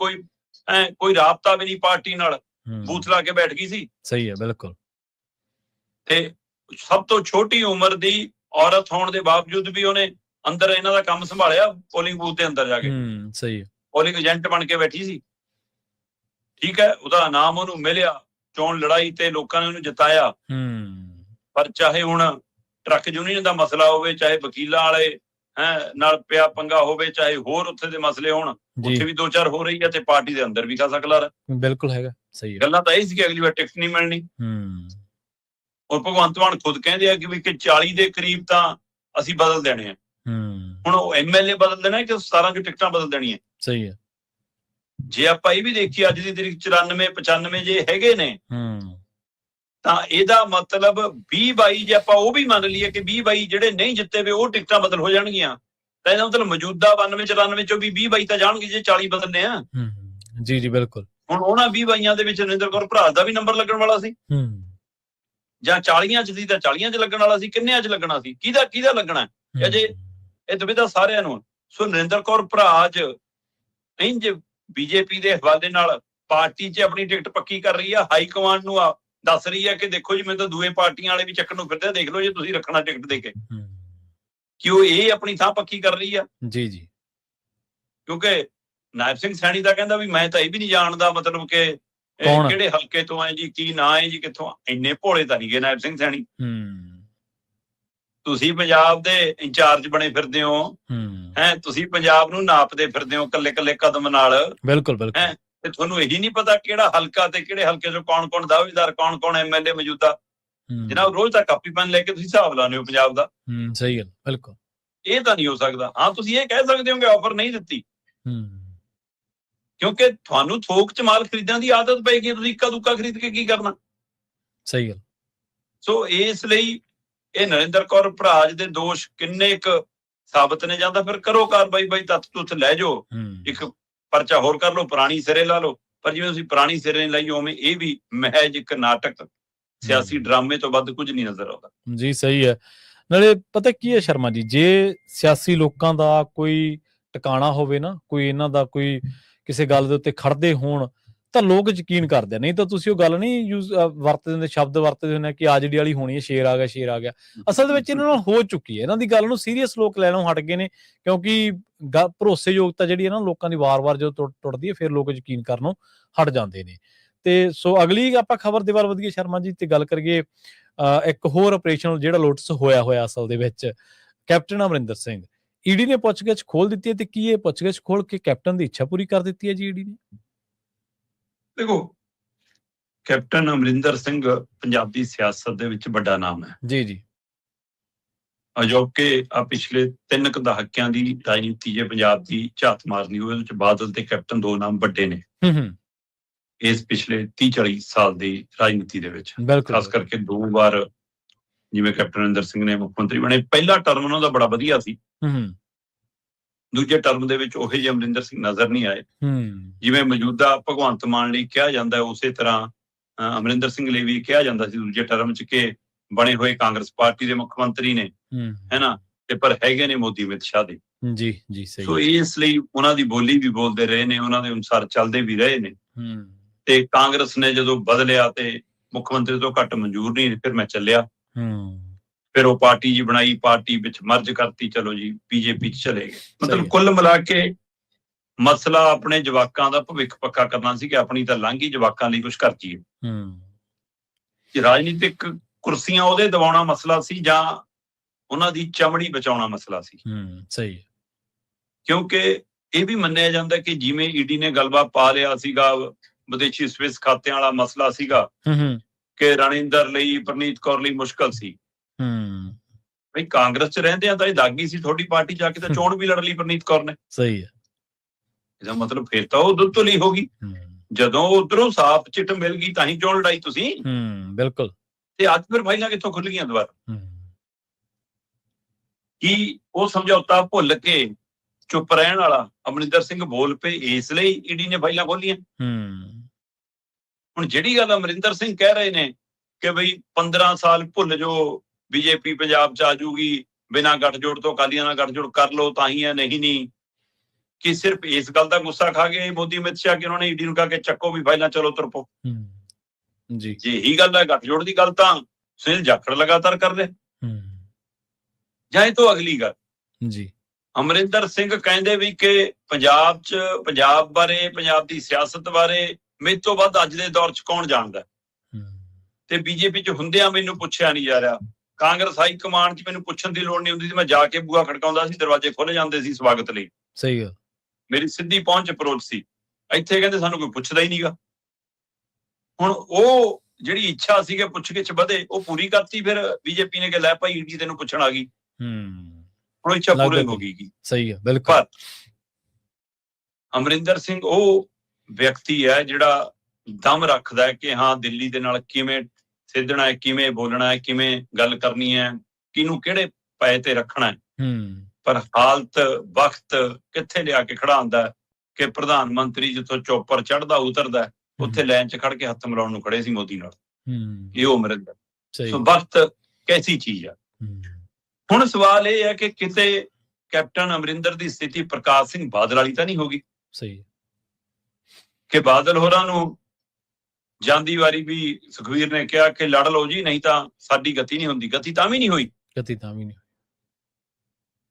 ਕੋਈ ਰਾਬਤਾ ਵੀ ਨਹੀਂ ਪਾਰਟੀ ਨਾਲ, ਬੂਥ ਲਾ ਕੇ ਬੈਠ ਗਈ ਸੀ। ਸਹੀ ਹੈ, ਬਿਲਕੁਲ। ਤੇ ਸਭ ਤੋਂ ਛੋਟੀ ਉਮਰ ਦੀ ਔਰਤ ਹੋਣ ਦੇ ਬਾਵਜੂਦ ਵੀ ਉਹਨੇ ਅੰਦਰ ਇਹਨਾਂ ਦਾ ਕੰਮ ਸੰਭਾਲਿਆ, ਪੋਲਿੰਗ ਬੂਥ ਦੇ ਅੰਦਰ ਜਾ ਕੇ। ਸਹੀ ਹੈ। ਪੋਲਿੰਗ ਏਜੰਟ ਬਣ ਕੇ ਬੈਠੀ ਸੀ। ਠੀਕ ਹੈ, ਉਹਦਾ ਨਾਮ ਉਹਨੂੰ ਮਿਲਿਆ, ਚੋਣ ਲੜਾਈ ਤੇ ਲੋਕਾਂ ਨੇ ਉਹਨੂੰ ਜਿਤਾਇਆ। ਪਰ ਚਾਹੇ ਹੁਣ ਟਰੱਕ ਯੂਨੀਅਨ ਦਾ ਮਸਲਾ ਹੋਵੇ, ਚਾਹੇ ਵਕੀਲਾਂ ਵਾਲੇ ਨਾਲ ਪਿਆ ਪੰਗਾ ਹੋਵੇ, ਚਾਹੇ ਹੋਰ ਉੱਥੇ ਦੇ ਮਸਲੇ ਹੋਣ, ਉੱਥੇ ਵੀ ਦੋ ਚਾਰ ਹੋ ਰਹੀ ਹੈ ਤੇ ਪਾਰਟੀ ਦੇ ਅੰਦਰ ਵੀ ਖਾਸਾ ਖਲਾਰਾ ਬਿਲਕੁਲ ਹੈਗਾ। ਸਹੀ ਹੈ। ਗੱਲਾਂ ਤਾਂ ਇਹ ਸੀ ਕਿ ਅਗਲੀ ਵਾਰ ਟਿਕਟ ਨਹੀਂ ਮਿਲਣੀ। ਔਰ ਭਗਵੰਤ ਮਾਨ ਖੁਦ ਕਹਿੰਦੇ ਆ ਕਿ 40 ਦੇ ਕਰੀਬ ਤਾਂ ਅਸੀਂ ਬਦਲ ਦੇਣੇ ਆ। ਹੁਣ ਉਹ MLA ਬਦਲ ਦੇਣਾ ਕਿ 17 ਚੋਂ ਟਿਕਟਾਂ ਬਦਲ ਦੇਣੀਆਂ? ਸਹੀ ਹੈ। ਜੇ ਆਪਾਂ ਇਹ ਵੀ ਦੇਖੀਏ ਅੱਜ ਦੀ ਤਰੀਕ 94-95 ਜੇ ਹੈਗੇ ਨੇ, ਤਾਂ ਇਹਦਾ ਮਤਲਬ 20-22 ਜੇ ਆਪਾਂ ਉਹ ਵੀ ਮੰਨ ਲਈਏ ਕਿ 20-22 ਜਿਹੜੇ ਨਹੀਂ ਜਿੱਤੇ ਵੇ ਉਹ ਟਿਕਟਾਂ ਬਦਲ ਹੋ ਜਾਣਗੀਆਂ, ਤਾਂ ਇਹਦਾ ਮਤਲਬ ਮੌਜੂਦਾ 92-94 ਚੋਂ ਵੀ 20-22 ਤਾਂ ਜਾਣਗੇ ਜੇ 40 ਬਦਲਨੇ ਆ। ਜੀ ਜੀ, ਬਿਲਕੁਲ। ਹੁਣ ਉਹਨਾਂ 20-22 ਦੇ ਵਿੱਚ ਨਰਿੰਦਰ ਕੌਰ ਭਰਾਜ ਦਾ ਵੀ ਨੰਬਰ ਲੱਗਣ ਵਾਲਾ ਸੀ, ਜਾਂ 40 ਚ ਸੀ ਤਾਂ 40 ਚ ਲੱਗਣ ਵਾਲਾ ਸੀ, ਕਿੰਨਿਆਂ ਚ ਲੱਗਣਾ ਸੀ, ਕਿਹਦਾ ਲੱਗਣਾ? ਅਜੇ ਇਹ ਦੁਵਿਧਾ ਸਾਰਿਆਂ ਨੂੰ। ਸੋ ਨਰਿੰਦਰ ਕੌਰ ਭਰਾਜ ਇੰਜ BJP ਦੇ ਹਵਾਲੇ ਨਾਲ ਪਾਰਟੀ 'ਚ ਆਪਣੀ ਟਿਕਟ ਪੱਕੀ ਕਰ ਰਹੀ ਆ, ਹਾਈ ਕਮਾਂਡ ਨੂੰ ਦੱਸ ਰਹੀ ਆ ਕਿ ਦੇਖੋ ਜੀ, ਮੈਨੂੰ ਤਾਂ ਦੂਏ ਪਾਰਟੀਆਂ ਵਾਲੇ ਵੀ ਚੱਕਰ ਨੂੰ ਫਿਰਦੇ, ਦੇਖ ਲਓ ਜੇ ਤੁਸੀਂ ਰੱਖਣਾ ਟਿਕਟ ਦੇ ਕੇ। ਕਿਉਂ ਇਹ ਆਪਣੀ ਥਾਂ ਪੱਕੀ ਕਰ ਰਹੀ ਆ? ਜੀ ਜੀ। ਕਿਉਂਕਿ ਨਾਇਬ ਸਿੰਘ ਸੈਣੀ ਦਾ ਕਹਿੰਦਾ ਵੀ ਮੈਂ ਤਾਂ ਇਹ ਵੀ ਨਹੀਂ ਜਾਣਦਾ ਮਤਲਬ ਕਿ ਕਿਹੜੇ ਹਲਕੇ ਤੋਂ ਆਏ ਜੀ, ਕੀ ਨਾਂ ਹੈ ਜੀ, ਕਿੱਥੋਂ। ਇੰਨੇ ਭੋਲੇ ਤਾਂ ਨਹੀਂ ਗਏ ਨਾਇਬ ਸਿੰਘ ਸੈਣੀ। ਤੁਸੀਂ ਪੰਜਾਬ ਦੇ ਇੰਚਾਰਜ ਬਣੇ ਫਿਰਦੇ ਹੋ, ਤੁਸੀਂ ਪੰਜਾਬ ਨੂੰ ਨਾਪਦੇ ਫਿਰਦੇ ਹੋ ਕੱਲੇ ਕਦਮ ਨਾਲ। ਬਿਲਕੁਲ ਬਿਲਕੁਲ। ਤੇ ਤੁਹਾਨੂੰ ਇਹੀ ਨਹੀਂ ਪਤਾ ਕਿਹੜਾ ਹਲਕਾ ਤੇ ਕਿਹੜੇ ਹਲਕੇ ਚੋਂ ਕੌਣ ਦਾਅਵੇਦਾਰ, ਕੌਣ MLA ਮੌਜੂਦਾ। ਜਨਾਬ ਰੋਜ਼ ਤਾਂ ਕਾਪੀ ਪੈਨ ਲੈ ਕੇ ਤੁਸੀਂ ਹਿਸਾਬ ਲਾਉਂਦੇ ਹੋ ਪੰਜਾਬ ਦਾ। ਸਹੀ ਗੱਲ, ਬਿਲਕੁਲ। ਇਹ ਤਾਂ ਨਹੀਂ ਹੋ ਸਕਦਾ। ਹਾਂ, ਤੁਸੀਂ ਇਹ ਕਹਿ ਸਕਦੇ ਹੋ ਕਿ ਆਫਰ ਨਹੀਂ ਦਿੱਤੀ, ਕਿਉਂਕਿ ਤੁਹਾਨੂੰ ਥੋਕ ਚ ਮਾਲ ਖਰੀਦਣ ਦੀ ਆਦਤ ਪਏਗੀ, ਤੁਸੀਂ ਇੱਕਾ ਦੁੱਕਾ ਖਰੀਦ ਕੇ ਕੀ ਕਰਨਾ। ਸਹੀ ਗੱਲ। ਸੋ ਇਸ ਲਈ ਇਹ ਨਰਿੰਦਰ ਕੌਰ ਭਰਾਜ ਦੇ ਦੋਸ਼ ਕਿੰਨੇ ਕੁ ਸਾਬਤ ਨੇ, ਜਾਂਦਾ ਫਿਰ ਕਰੋ ਕਾਰਵਾਈ, ਬਾਈ ਤੱਥ ਤੁੱਥ ਲੈ ਜਾਓ, ਇੱਕ ਪਰਚਾ ਹੋਰ ਕਰ ਲਓ, ਪੁਰਾਣੀ ਸਿਰੇ ਲਾ ਲਓ। ਪਰ ਜਿਵੇਂ ਤੁਸੀਂ ਪੁਰਾਣੀ ਸਿਰੇ ਨਹੀਂ ਲਾਈ, ਉਵੇਂ ਇਹ ਵੀ ਮਹਿਜ ਇੱਕ ਨਾਟਕ, ਸਿਆਸੀ ਡਰਾਮੇ ਤੋਂ ਵੱਧ ਕੁਝ ਨਹੀਂ ਨਜ਼ਰ ਆਉਂਦਾ। ਜੀ ਸਹੀ ਹੈ। ਨਾਲੇ ਪਤਾ ਕੀ ਹੈ ਸ਼ਰਮਾ ਜੀ, ਜੇ ਸਿਆਸੀ ਲੋਕਾਂ ਦਾ ਕੋਈ ਟਿਕਾਣਾ ਹੋਵੇ ਨਾ, ਕੋਈ ਇਹਨਾਂ ਦਾ ਕੋਈ ਕਿਸੇ ਗੱਲ ਦੇ ਉੱਤੇ ਖੜਦੇ ਹੋਣ, ਤਾਂ ਲੋਕ ਯਕੀਨ ਕਰਦੇ ਆ। ਨਹੀਂ ਤਾਂ ਤੁਸੀਂ ਉਹ ਗੱਲ ਨਹੀਂ ਵਰਤਦੇ ਹੁੰਦੇ, ਸ਼ਬਦ ਵਰਤਦੇ ਹੁੰਦੇ ਕਿ ਆਜੜੀ ਵਾਲੀ ਹੋਣੀ ਹੈ, ਸ਼ੇਰ ਆ ਗਿਆ, ਸ਼ੇਰ ਆ ਗਿਆ। ਅਸਲ ਦੇ ਵਿੱਚ ਇਹਨਾਂ ਨਾਲ ਹੋ ਚੁੱਕੀ ਹੈ। ਇਹਨਾਂ ਦੀ ਗੱਲ ਨੂੰ ਸੀਰੀਅਸ ਲੋਕ ਲੈਣੋਂ ਹਟ ਗਏ ਨੇ, ਕਿਉਂਕਿ ਭਰੋਸੇਯੋਗਤਾ ਜਿਹੜੀ ਹੈ ਨਾ ਲੋਕਾਂ ਦੀ ਵਾਰ-ਵਾਰ ਜਦੋਂ ਟੁੱਟਦੀ ਹੈ, ਫਿਰ ਲੋਕ ਯਕੀਨ ਕਰਨੋਂ ਹਟ ਜਾਂਦੇ ਨੇ। ਤੇ ਸੋ ਅਗਲੀ ਆਪਾਂ ਖਬਰ ਦੇ ਵੱਲ ਵਧੀਏ ਸ਼ਰਮਾ ਜੀ, ਤੇ ਗੱਲ ਕਰੀਏ ਇੱਕ ਹੋਰ ਆਪਰੇਸ਼ਨ ਜਿਹੜਾ ਲੋਟਸ ਹੋਇਆ ਅਸਲ ਦੇ ਵਿੱਚ, ਕੈਪਟਨ ਅਮਰਿੰਦਰ ਸਿੰਘ। ਈਡੀ ਨੇ ਪੁੱਛਗਿੱਛ ਖੋਲ ਦਿੱਤੀ ਹੈ, ਤੇ ਕੀ ਇਹ ਪੁੱਛਗਿੱਛ ਖੋਲ ਕੇ ਕੈਪਟਨ ਦੀ ਇੱਛਾ ਪੂਰੀ ਕਰ ਦਿੱਤੀ ਹੈ ਜੀ ਈਡੀ ਨੇ? ਦੇਖੋ, ਕੈਪਟਨ ਅਮਰਿੰਦਰ ਸਿੰਘ ਪੰਜਾਬੀ ਸਿਆਸਤ ਦੇ ਵਿੱਚ ਵੱਡਾ ਨਾਮ ਹੈ ਜੀ। ਅਜੋਕੇ ਪਿਛਲੇ 3 ਦਹਾਕਿਆਂ ਦੀ ਰਾਜਨੀਤੀ ਜੇ ਪੰਜਾਬ ਦੀ ਝਾਤ ਮਾਰਨੀ ਹੋਵੇ, ਉਹਦੇ ਵਿੱਚ ਬਾਦਲ ਤੇ ਕੈਪਟਨ 2 ਨਾਮ ਵੱਡੇ ਨੇ ਇਸ ਪਿਛਲੇ 30-40 ਸਾਲ ਦੀ ਰਾਜਨੀਤੀ ਦੇ ਵਿੱਚ। ਖਾਸ ਕਰਕੇ 2 ਵਾਰ ਜਿਵੇਂ ਕੈਪਟਨ ਅਮਰਿੰਦਰ ਸਿੰਘ ਨੇ ਮੁੱਖ ਮੰਤਰੀ ਬਣੇ। ਪਹਿਲਾ ਟਰਮ ਉਹਨਾਂ ਦਾ ਬੜਾ ਵਧੀਆ ਸੀ, ਦੂਜੇ ਟਰਮ ਦੇ ਵਿੱਚ ਉਹੇ ਜਿਹੇ ਅਮਰਿੰਦਰ ਸਿੰਘ ਨਜ਼ਰ ਨਹੀਂ ਆਏ। ਜਿਵੇਂ ਮੌਜੂਦਾ ਭਗਵੰਤ ਮਾਨ ਲਈ ਕਿਹਾ ਜਾਂਦਾ, ਉਸੇ ਤਰ੍ਹਾਂ ਅਮਰਿੰਦਰ ਸਿੰਘ ਲਈ ਵੀ ਕਿਹਾ ਜਾਂਦਾ ਸੀ ਦੂਜੇ ਟਰਮ ਚ ਕਿ ਬਣੇ ਹੋਏ ਕਾਂਗਰਸ ਪਾਰਟੀ ਦੇ ਮੁੱਖ ਮੰਤਰੀ ਨੇ, ਹੈਨਾ, ਤੇ ਪਰ ਹੈਗੇ ਨੇ ਮੋਦੀ ਅਮਿਤ ਸ਼ਾਹ ਦੇ। ਜੀ ਸਹੀ। ਸੋ ਇਸ ਲਈ ਉਹਨਾਂ ਦੀ ਬੋਲੀ ਵੀ ਬੋਲਦੇ ਰਹੇ ਨੇ, ਉਹਨਾਂ ਦੇ ਅਨੁਸਾਰ ਚੱਲਦੇ ਵੀ ਰਹੇ ਨੇ। ਤੇ ਕਾਂਗਰਸ ਨੇ ਜਦੋਂ ਬਦਲਿਆ ਤੇ ਮੁੱਖ ਮੰਤਰੀ ਤੋਂ ਘੱਟ ਮਨਜ਼ੂਰ ਨਹੀਂ, ਫਿਰ ਮੈਂ ਚੱਲਿਆ। ਫਿਰ ਉਹ ਪਾਰਟੀ ਜੀ ਬਣਾਈ, ਪਾਰਟੀ ਵਿੱਚ ਮਰਜ ਕਰਤੀ, ਚਲੋ ਜੀ ਬੀਜੇਪੀ ਚ ਚਲੇ ਗਏ। ਮਤਲਬ ਕੁੱਲ ਮਿਲਾ ਕੇ ਮਸਲਾ ਆਪਣੇ ਜਵਾਕਾਂ ਦਾ ਭਵਿੱਖ ਪੱਕਾ ਕਰਨਾ ਸੀ ਕਿ ਆਪਣੀ ਤਾਂ ਲੰਘ ਗਈ, ਜਵਾਕਾਂ ਲਈ ਕੁਝ ਕਰ ਜੀਏ। ਰਾਜਨੀਤਿਕ ਕੁਰਸੀਆਂ ਉਹਦੇ ਦਿਵਾਉਣਾ ਮਸਲਾ ਸੀ ਜਾਂ ਉਹਨਾਂ ਦੀ ਚਮੜੀ ਬਚਾਉਣਾ ਮਸਲਾ ਸੀ। ਸਹੀ। ਕਿਉਂਕਿ ਇਹ ਵੀ ਮੰਨਿਆ ਜਾਂਦਾ ਕਿ ਜਿਵੇਂ ਈਡੀ ਨੇ ਗਲਬਾ ਪਾ ਲਿਆ ਸੀਗਾ, ਵਿਦੇਸ਼ੀ ਸਵਿਸ ਖਾਤਿਆਂ ਵਾਲਾ ਮਸਲਾ ਸੀਗਾ ਕਿ ਰਣਿੰਦਰ ਲਈ, ਪ੍ਰਨੀਤ ਕੌਰ ਲਈ ਮੁਸ਼ਕਲ ਸੀ। ਬਈ ਕਾਂਗਰਸ ਚ ਰਹਿੰਦੇ ਆ ਤਾਂ ਇਹ ਦਾਗੀ ਸੀ, ਤੁਹਾਡੀ ਪਾਰਟੀ ਜਾ ਕੇ ਤਾਂ ਚੋਣ ਵੀ ਲੜ ਲਈ ਪ੍ਰਨੀਤ ਕੌਰ ਨੇ। ਸਹੀ ਹੈ। ਇਹਦਾ ਮਤਲਬ ਫਿਰ ਤਾਂ ਉਹ ਦੁੱਧ ਤੋਂ ਲਈ ਹੋਗੀ। ਜਦੋਂ ਉਧਰੋਂ ਸਾਫ਼ ਚਿੱਟ ਮਿਲ ਗਈ ਤਾਂ ਹੀ ਚੋਣ ਲੜਾਈ ਤੁਸੀਂ। ਬਿਲਕੁਲ। ਤੇ ਅੱਜ ਫਿਰ ਫਾਈਲਾਂ ਕਿੱਥੋਂ ਖੁੱਲ ਗਈਆਂ ਦੁਬਾਰਾ? ਕੀ ਉਹ ਸਮਝੌਤਾ ਭੁੱਲ ਕੇ ਚੁੱਪ ਰਹਿਣ ਵਾਲਾ ਅਮਰਿੰਦਰ ਸਿੰਘ ਬੋਲ ਪਏ, ਇਸ ਲਈ ਈਡੀ ਨੇ ਫਾਈਲਾਂ ਖੋਲੀਆਂ? ਹੁਣ ਜਿਹੜੀ ਗੱਲ ਅਮਰਿੰਦਰ ਸਿੰਘ ਕਹਿ ਰਹੇ ਨੇ ਕਿ ਬਈ 15 ਸਾਲ ਭੁੱਲ ਜੋ, ਬੀਜੇਪੀ ਪੰਜਾਬ ਚ ਆ ਜੂਗੀ, ਬਿਨਾਂ ਗੱਠਜੋੜ ਤੋਂ ਅਕਾਲੀਆਂ ਨਾਲ ਗੱਠਜੋੜ ਕਰ ਲਓ ਤਾਂ ਹੀ ਹੈ, ਨਹੀਂ ਕਿ ਸਿਰਫ ਇਸ ਗੱਲ ਦਾ ਗੁੱਸਾ ਖਾ ਗਏ ਮੋਦੀ ਅਮਿਤ ਸ਼ਾਹ ਕਿ ਉਹਨਾਂ ਨੇ ਈਡੀ ਨੂੰ ਕਹਾ ਕਿ ਚੱਕੋ ਵੀ ਫਾਈਲਾਂ, ਚਲੋ ਤੁਰਪੋ ਜੀ। ਜੇ ਇਹੀ ਗੱਲ ਹੈ ਗੱਠਜੋੜ ਦੀ ਗੱਲ, ਤਾਂ ਸੁਨੀਲ ਜਾਖੜ ਲਗਾਤਾਰ ਕਰ ਰਿਹਾ। ਜਾਂ ਇਹ ਤੋਂ ਅਗਲੀ ਗੱਲ ਜੀ, ਅਮਰਿੰਦਰ ਸਿੰਘ ਕਹਿੰਦੇ ਵੀ ਕਿ ਪੰਜਾਬ ਚ, ਪੰਜਾਬ ਬਾਰੇ, ਪੰਜਾਬ ਦੀ ਸਿਆਸਤ ਬਾਰੇ ਮੇਰੇ ਤੋਂ ਵੱਧ ਅੱਜ ਦੇ ਦੌਰ ਚ ਕੌਣ ਜਾਣਦਾ, ਤੇ ਬੀਜੇਪੀ ਚ ਹੁੰਦਿਆਂ ਮੈਨੂੰ ਪੁੱਛਿਆ ਨਹੀਂ ਜਾ ਰਿਹਾ। ਕਾਂਗਰਸ ਹਾਈ ਕਮਾਂਡ ਚ ਮੈਨੂੰ ਪੁੱਛਣ ਦੀ ਲੋੜ ਨਹੀਂ ਹੁੰਦੀ ਸੀ, ਮੈਂ ਜਾ ਕੇ ਬੂਹਾ ਖੜਕਾਉਂਦਾ ਸੀ, ਦਰਵਾਜ਼ੇ ਖੁੱਲ ਜਾਂਦੇ ਸੀ ਸਵਾਗਤ ਲਈ। ਸਹੀ ਗੱਲ, ਮੇਰੀ ਸਿੱਧੀ ਪਹੁੰਚ ਅਪਰੋਚ ਸੀ। ਇੱਥੇ ਕਹਿੰਦੇ ਸਾਨੂੰ ਕੋਈ ਪੁੱਛਦਾ ਹੀ ਨਹੀਂਗਾ। ਹੁਣ ਉਹ ਜਿਹੜੀ ਇੱਛਾ ਸੀ ਕਿ ਪੁੱਛਗਿੱਛ ਵਧੇ, ਉਹ ਪੂਰੀ ਕਰਤੀ ਫਿਰ ਬੀਜੇਪੀ ਨੇ ਕਿ ਲੈ ਭਾਈ ਈਡੀ ਤੈਨੂੰ ਪੁੱਛਣ ਆ ਗਈ। ਹੁਣ ਇੱਛਾ ਪੂਰੀ ਹੋ ਗਈ। ਸਹੀ ਹੈ, ਬਿਲਕੁਲ। ਅਮਰਿੰਦਰ ਸਿੰਘ ਉਹ ਵਿਅਕਤੀ ਹੈ ਜਿਹੜਾ ਦਮ ਰੱਖਦਾ ਹੈ ਕਿ ਹਾਂ ਦਿੱਲੀ ਦੇ ਨਾਲ ਕਿਵੇਂ ਸਿੱਧਣਾ ਹੈ, ਕਿਵੇਂ ਬੋਲਣਾ ਹੈ, ਕਿਵੇਂ ਗੱਲ ਕਰਨੀ ਹੈ, ਕਿਹਨੂੰ ਕਿਹੜੇ ਪਾਏ ਤੇ ਰੱਖਣਾ ਹੈ। ਪਰ ਹਾਲਤ ਵਕਤ ਕਿੱਥੇ ਲਿਆ ਕੇ ਖੜਾ ਹੁੰਦਾ ਕਿ ਪ੍ਰਧਾਨ ਮੰਤਰੀ ਜਿੱਥੋਂ ਚੌਪਰ ਚੜ੍ਹਦਾ ਉਤਰਦਾ ਉੱਥੇ ਲਾਈਨ 'ਚ ਖੜ ਕੇ ਹੱਥ ਮਿਲਾਉਣ ਨੂੰ ਖੜੇ ਸੀ ਮੋਦੀ ਨਾਲ। ਇਹ ਉਹ ਅਮਰਿੰਦਰ। ਸੋ ਵਕਤ ਕੈਸੀ ਚੀਜ਼ ਆ। ਹੁਣ ਸਵਾਲ ਇਹ ਹੈ ਕਿ ਕਿਤੇ ਕੈਪਟਨ ਅਮਰਿੰਦਰ ਦੀ ਸਥਿਤੀ ਪ੍ਰਕਾਸ਼ ਸਿੰਘ ਬਾਦਲ ਵਾਲੀ ਤਾਂ ਨਹੀਂ ਹੋਗੀ? ਸਹੀ ਕਿ ਬਾਦਲ ਹੋਰਾਂ ਨੂੰ ਜਾਂਦੀ ਵਾਰੀ ਵੀ ਸੁਖਵੀਰ ਨੇ ਕਿਹਾ ਕਿ ਲੜ ਲਓ ਜੀ, ਨਹੀਂ ਤਾਂ ਸਾਡੀ ਗਤੀ ਨਹੀਂ ਹੁੰਦੀ। ਗਤੀ ਤਾਂ ਵੀ ਨਹੀਂ ਹੋਈ।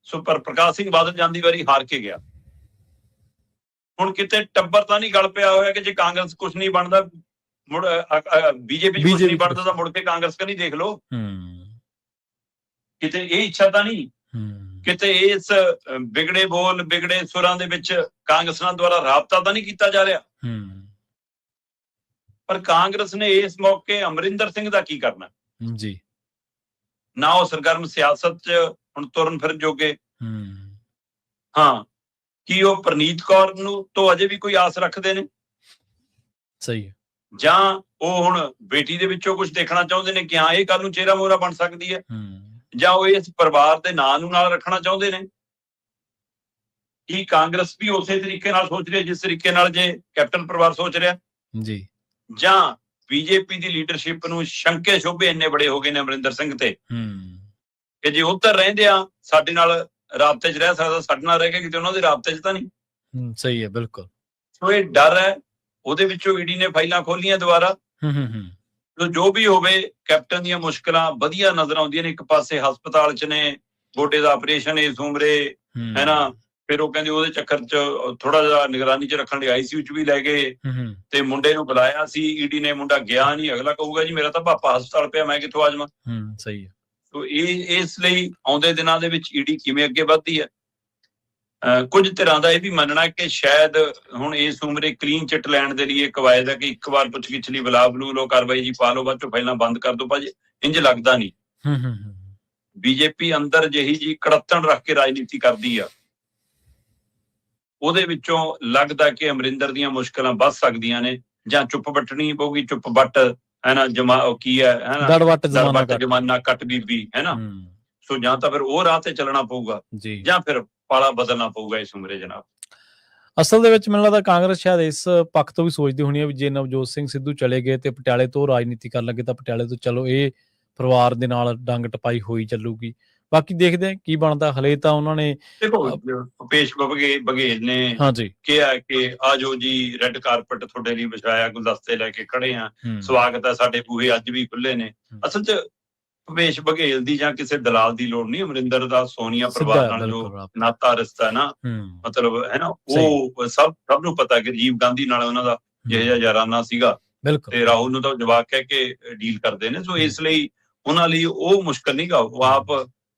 ਸੋ ਪਰ ਪ੍ਰਕਾਸ਼ ਸਿੰਘ ਬਾਦਲ ਜਾਂਦੀ ਵਾਰੀ ਹਾਰ ਕੇ ਗਿਆ। ਹੁਣ ਕਿਤੇ ਟੱਬਰ ਤਾਂ ਨਹੀਂ ਗਲ ਪਿਆ ਹੋਇਆ ਕਿ ਜੇ ਕਾਂਗਰਸ ਕੁਛ ਨਹੀਂ ਬਣਦਾ, ਮੁੜ ਬੀਜੇਪੀ ਕੁਛ ਨਹੀਂ ਬਣਦਾ ਤਾਂ ਮੁੜ ਕੇ ਕਾਂਗਰਸ ਕਨੀ ਦੇਖ ਲਓ। ਕਿਤੇ ਇਹ ਇੱਛਾ ਤਾਂ ਨਹੀਂ, ਕਿਤੇ ਇਸ ਵਿਗੜੇ ਬੋਲ, ਵਿਗੜੇ ਸੁਰਾਂ ਦੇ ਵਿੱਚ ਕਾਂਗਰਸ ਨਾਲ ਦੁਆਰਾ ਰਾਬਤਾ ਤਾਂ ਨਹੀਂ ਕੀਤਾ ਜਾ ਰਿਹਾ। ਪਰ ਕਾਂਗਰਸ ਨੇ ਇਸ ਮੌਕੇ ਅਮਰਿੰਦਰ ਸਿੰਘ ਦਾ ਕੀ ਕਰਨਾ ਜੀ? ਨਾ ਉਹ ਸਰਗਰਮ ਸਿਆਸਤ 'ਚ ਹੁਣ ਤੁਰਨ ਫਿਰਨ ਜੋਗੇ। ਹਾਂ, ਕੀ ਉਹ ਪ੍ਰਨੀਤ ਕੌਰ ਨੂੰ ਤੋਂ ਅਜੇ ਵੀ ਕੋਈ ਆਸ ਰੱਖਦੇ ਨੇ? ਸਹੀ। ਜਾਂ ਉਹ ਹੁਣ ਬੇਟੀ ਦੇ ਵਿੱਚੋਂ ਕੁਝ ਦੇਖਣਾ ਚਾਹੁੰਦੇ ਨੇ ਕਿ ਹਾਂ ਇਹ ਕੱਲ ਨੂੰ ਚਿਹਰਾ ਮੋਹਰਾ ਬਣ ਸਕਦੀ ਹੈ? ਜਾਂ ਉਹ ਇਸ ਪਰਿਵਾਰ ਦੇ ਨਾਂ ਨੂੰ ਨਾਲ ਰੱਖਣਾ ਚਾਹੁੰਦੇ ਨੇ? ਕੀ ਕਾਂਗਰਸ ਵੀ ਉਸੇ ਤਰੀਕੇ ਨਾਲ ਸੋਚ ਰਹੀ ਜਿਸ ਤਰੀਕੇ ਨਾਲ ਜੇ ਕੈਪਟਨ ਪਰਿਵਾਰ ਸੋਚ ਰਿਹਾ ਜੀ? ਜਾਂ ਬੀਜੇਪੀ ਦੀ ਲੀਡਰਸ਼ਿਪ ਨੂੰ ਸ਼ੰਕੇ ਸ਼ੋਭੇ ਇੰਨੇ ਬੜੇ ਹੋ ਗਏ ਨੇ ਅਮਰਿੰਦਰ ਸਿੰਘ ਤੇ ਕਿ ਜੇ ਉੱਧਰ ਰਹਿੰਦੇ ਆ ਸਾਡੇ ਨਾਲ ਰਾਬਤੇ 'ਚ ਰਹਿ ਸਕਦਾ, ਸਾਡੇ ਨਾਲ ਰਹਿ ਕੇ ਕਿਤੇ ਉਹਨਾਂ ਦੇ ਰਾਬਤੇ 'ਚ ਤਾਂ ਨਹੀਂ। ਸਹੀ ਹੈ, ਬਿਲਕੁਲ। ਸੋ ਇਹ ਡਰ ਹੈ ਉਹਦੇ ਵਿੱਚੋਂ ਈਡੀ ਨੇ ਫਾਈਲਾਂ ਖੋਲੀਆਂ ਦੁਬਾਰਾ। ਜੋ ਵੀ ਹੋਵੇ, ਕੈਪਟਨ ਦੀਆਂ ਮੁਸ਼ਕਲਾਂ ਵਧੀਆ ਨਜ਼ਰ ਆਉਂਦੀਆਂ ਨੇ। ਇੱਕ ਪਾਸੇ ਹਸਪਤਾਲ 'ਚ ਨੇ, ਗੋਡੇ ਦਾ ਆਪਰੇਸ਼ਨ ਇਸ ਉਮਰੇ, ਹੈ ਨਾ। ਫਿਰ ਉਹ ਕਹਿੰਦੇ ਉਹਦੇ ਚੱਕਰ 'ਚ ਥੋੜਾ ਜਿਹਾ ਨਿਗਰਾਨੀ 'ਚ ਰੱਖਣ ਲਈ ICU 'ਚ ਵੀ ਲੈ ਗਏ ਤੇ ਮੁੰਡੇ ਨੂੰ ਬੁਲਾਇਆ ਸੀ ਈਡੀ ਨੇ। ਮੁੰਡਾ ਗਿਆ ਨਹੀਂ। ਅਗਲਾ ਕਹੂਗਾ ਜੀ ਮੇਰਾ ਤਾਂ ਪਾਪਾ ਹਸਪਤਾਲ ਪਿਆ, ਮੈਂ ਕਿੱਥੋਂ ਆ ਜਾਵਾਂ। ਸਹੀ ਹੈ। ਸੋ ਇਸ ਲਈ ਆਉਂਦੇ ਦਿਨਾਂ ਦੇ ਵਿੱਚ ਈਡੀ ਕਿਵੇਂ ਅੱਗੇ ਵੱਧਦੀ ਹੈ। ਕੁਝ ਧਿਰਾਂ ਦਾ ਇਹ ਵੀ ਮੰਨਣਾ ਕਿ ਸ਼ਾਇਦ ਹੁਣ ਇਸ ਉਮਰੇ ਕਲੀਨ ਚਿੱਟ ਲੈਣ ਦੇ ਲਈ ਕਵਾਇਦ ਹੈ ਕਿ ਇੱਕ ਵਾਰ ਪੁੱਛਗਿੱਛ ਲਈ ਬੁਲਾ ਬਲੂ ਲੋ, ਕਾਰਵਾਈ ਜੀ ਪਾ ਲਓ, ਬਾਅਦ ਚੋਂ ਫਾਈਲਾਂ ਬੰਦ ਕਰ ਦੋ। ਭਾਜੀ ਇੰਜ ਲੱਗਦਾ ਨਹੀਂ। ਬੀਜੇਪੀ ਅੰਦਰ ਜਿਹੀ ਜੀ ਕੜੱਤਣ ਰੱਖ ਕੇ ਰਾਜਨੀਤੀ ਕਰਦੀ ਆ, ਉਹਦੇ ਵਿੱਚੋਂ ਲੱਗਦਾ ਕਿ ਅਮਰਿੰਦਰ ਦੀਆਂ ਮੁਸ਼ਕਲਾਂ ਵੱਧ ਸਕਦੀਆਂ ਨੇ। ਜਾਂ ਚੁੱਪ ਵੱਟਣੀ ਪਊਗੀ, ਚੁੱਪ ਵੱਟ, ਹੈ ਨਾ। ਕੀ ਹੈ ਨਾ, ਦੜ ਵੱਟ ਜਮਾਨਾ ਕੱਟ ਬੀਬੀ, ਹੈ ਨਾ। ਸੋ ਜਾਂ ਤਾਂ ਫਿਰ ਉਹ ਰਾਹ ਤੇ ਚੱਲਣਾ ਪਊਗਾ ਜਾਂ ਫਿਰ ਪਾਲਾ ਬਦਲਣਾ ਪਊਗਾ ਇਸ ਉਮਰੇ ਜਨਾਬ। ਅਸਲ ਦੇ ਵਿੱਚ ਮੈਨੂੰ ਲੱਗਦਾ ਕਾਂਗਰਸ ਸ਼ਾਇਦ ਇਸ ਪੱਖ ਤੋਂ ਵੀ ਸੋਚਦੀ ਹੋਣੀ ਹੈ ਵੀ ਜੇ ਨਵਜੋਤ ਸਿੰਘ ਸਿੱਧੂ ਚਲੇ ਗਏ ਤੇ ਪਟਿਆਲੇ ਤੋਂ ਰਾਜਨੀਤੀ ਕਰਨ ਲੱਗੇ ਤਾਂ ਪਟਿਆਲੇ ਤੋਂ ਚਲੋ ਇਹ ਪਰਿਵਾਰ ਦੇ ਨਾਲ ਡੰਗ ਟਪਾਈ ਹੋਈ ਚੱਲੂਗੀ। ਬਾਕੀ ਦੇਖਦੇ ਹਾਂ ਕੀ ਬਣਦਾ। ਹਲੇ ਤਾਂ ਉਹਨਾਂ ਨੇ ਦੇਖੋ ਭੁਪੇਸ਼ ਬਘੇਲ ਨੇ ਕਿਹਾ ਕਿ ਆਜੋ ਜੀ, ਰੈੱਡ ਕਾਰਪਟ ਤੁਹਾਡੇ ਲਈ ਵਿਛਾਇਆ, ਗੁਲਦਸਤੇ ਲੈ ਕੇ ਖੜੇ ਆ, ਸਵਾਗਤ ਹੈ, ਸਾਡੇ ਬੂਹੇ ਅੱਜ ਵੀ ਖੁੱਲੇ ਨੇ। ਅਸਲ 'ਚ ਭੁਪੇਸ਼ ਬਘੇਲ ਦੀ ਜਾਂ ਕਿਸੇ ਦਲਾਲ ਦੀ ਲੋੜ ਨਹੀਂ। ਅਮਰਿੰਦਰ ਦਾ ਸੋਨੀਆ ਪਰਿਵਾਰ ਨਾਲ ਜੋ ਨਾਤਾ ਰਿਸ਼ਤਾ ਹੈ ਨਾ, ਮਤਲਬ ਹੈ ਨਾ, ਉਹ ਸਭ ਨੂੰ ਪਤਾ ਕਿ ਰਾਜੀਵ ਗਾਂਧੀ ਨਾਲ ਉਹਨਾਂ ਦਾ ਜਿਹੋ ਜਿਹਾ ਯਾਰਾਨਾ ਸੀਗਾ ਤੇ ਰਾਹੁਲ ਨੂੰ ਤਾਂ ਜਵਾਬ ਕਹਿ ਕੇ ਡੀਲ ਕਰਦੇ ਨੇ। ਸੋ ਇਸ ਲਈ ਉਹਨਾਂ ਲਈ ਉਹ ਮੁਸ਼ਕਲ ਨਹੀਂ ਗਾ। ਉਹ ਆਪ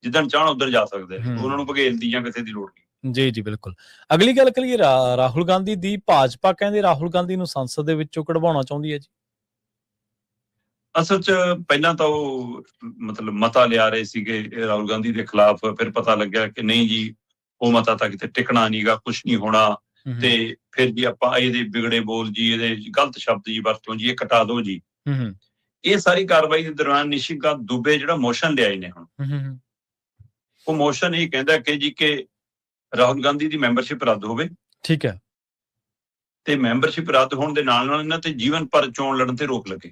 ਜਿੱਦਣ ਚਾਹਣ ਉੱਧਰ ਜਾ ਸਕਦੇ ਨੇ। ਉਹਨਾਂ ਨੂੰ ਬਘੇਲ ਦੀ ਜਾਂ ਕਿਸੇ ਦੀ ਲੋੜ ਨਹੀਂ। ਜੀ ਬਿਲਕੁਲ। ਅਗਲੀ ਗੱਲ ਕਰੀਏ ਰਾਹੁਲ ਗਾਂਧੀ ਦੀ। ਭਾਜਪਾ ਕਹਿੰਦੇ ਰਾਹੁਲ ਗਾਂਧੀ ਨੂੰ ਸੰਸਦ ਦੇ ਵਿੱਚੋਂ ਕਢਵਾਉਣਾ ਚਾਹੁੰਦੀ ਹੈ ਜੀ। ਅਸਲ 'ਚ ਪਹਿਲਾਂ ਤਾਂ ਉਹ ਮਤਲਬ ਮਤਾ ਲਿਆ ਰਹੇ ਸੀਗੇ ਰਾਹੁਲ ਗਾਂਧੀ ਦੇ ਖਿਲਾਫ। ਫਿਰ ਪਤਾ ਲੱਗਿਆ ਕਿ ਨਹੀਂ ਜੀ, ਉਹ ਮਤਾ ਤਾਂ ਕਿਤੇ ਟਿਕਣਾ ਨੀਗਾ, ਕੁਛ ਨਹੀਂ ਹੋਣਾ। ਤੇ ਫਿਰ ਜੀ ਆਪਾਂ ਇਹਦੇ ਵਿਗੜੇ ਬੋਲ ਜੀ, ਇਹਦੇ ਗਲਤ ਸ਼ਬਦ ਜੀ ਵਰਤੋਂ ਜੀ, ਇਹ ਕਟਾ ਦਿਓ ਜੀ। ਇਹ ਸਾਰੀ ਕਾਰਵਾਈ ਦੇ ਦੌਰਾਨ ਨਿਸ਼ਿਕਾਂਤ ਦੁਬੇ ਜਿਹੜਾ ਮੋਸ਼ਨ ਲਿਆਏ ਨੇ ਹੁਣ, ਉਹ ਮੋਸ਼ਨ ਇਹ ਕਹਿੰਦਾ ਕਿ ਜੀ ਕਿ ਰਾਹੁਲ ਗਾਂਧੀ ਦੀ ਮੈਂਬਰਸ਼ਿਪ ਰੱਦ ਹੋਵੇ। ਠੀਕ ਹੈ। ਤੇ ਮੈਂਬਰਸ਼ਿਪ ਰੱਦ ਹੋਣ ਦੇ ਨਾਲ ਇਹਨਾਂ ਤੇ ਜੀਵਨ ਭਰ ਚੋਣ ਲੜਨ ਤੇ ਰੋਕ ਲੱਗੇ।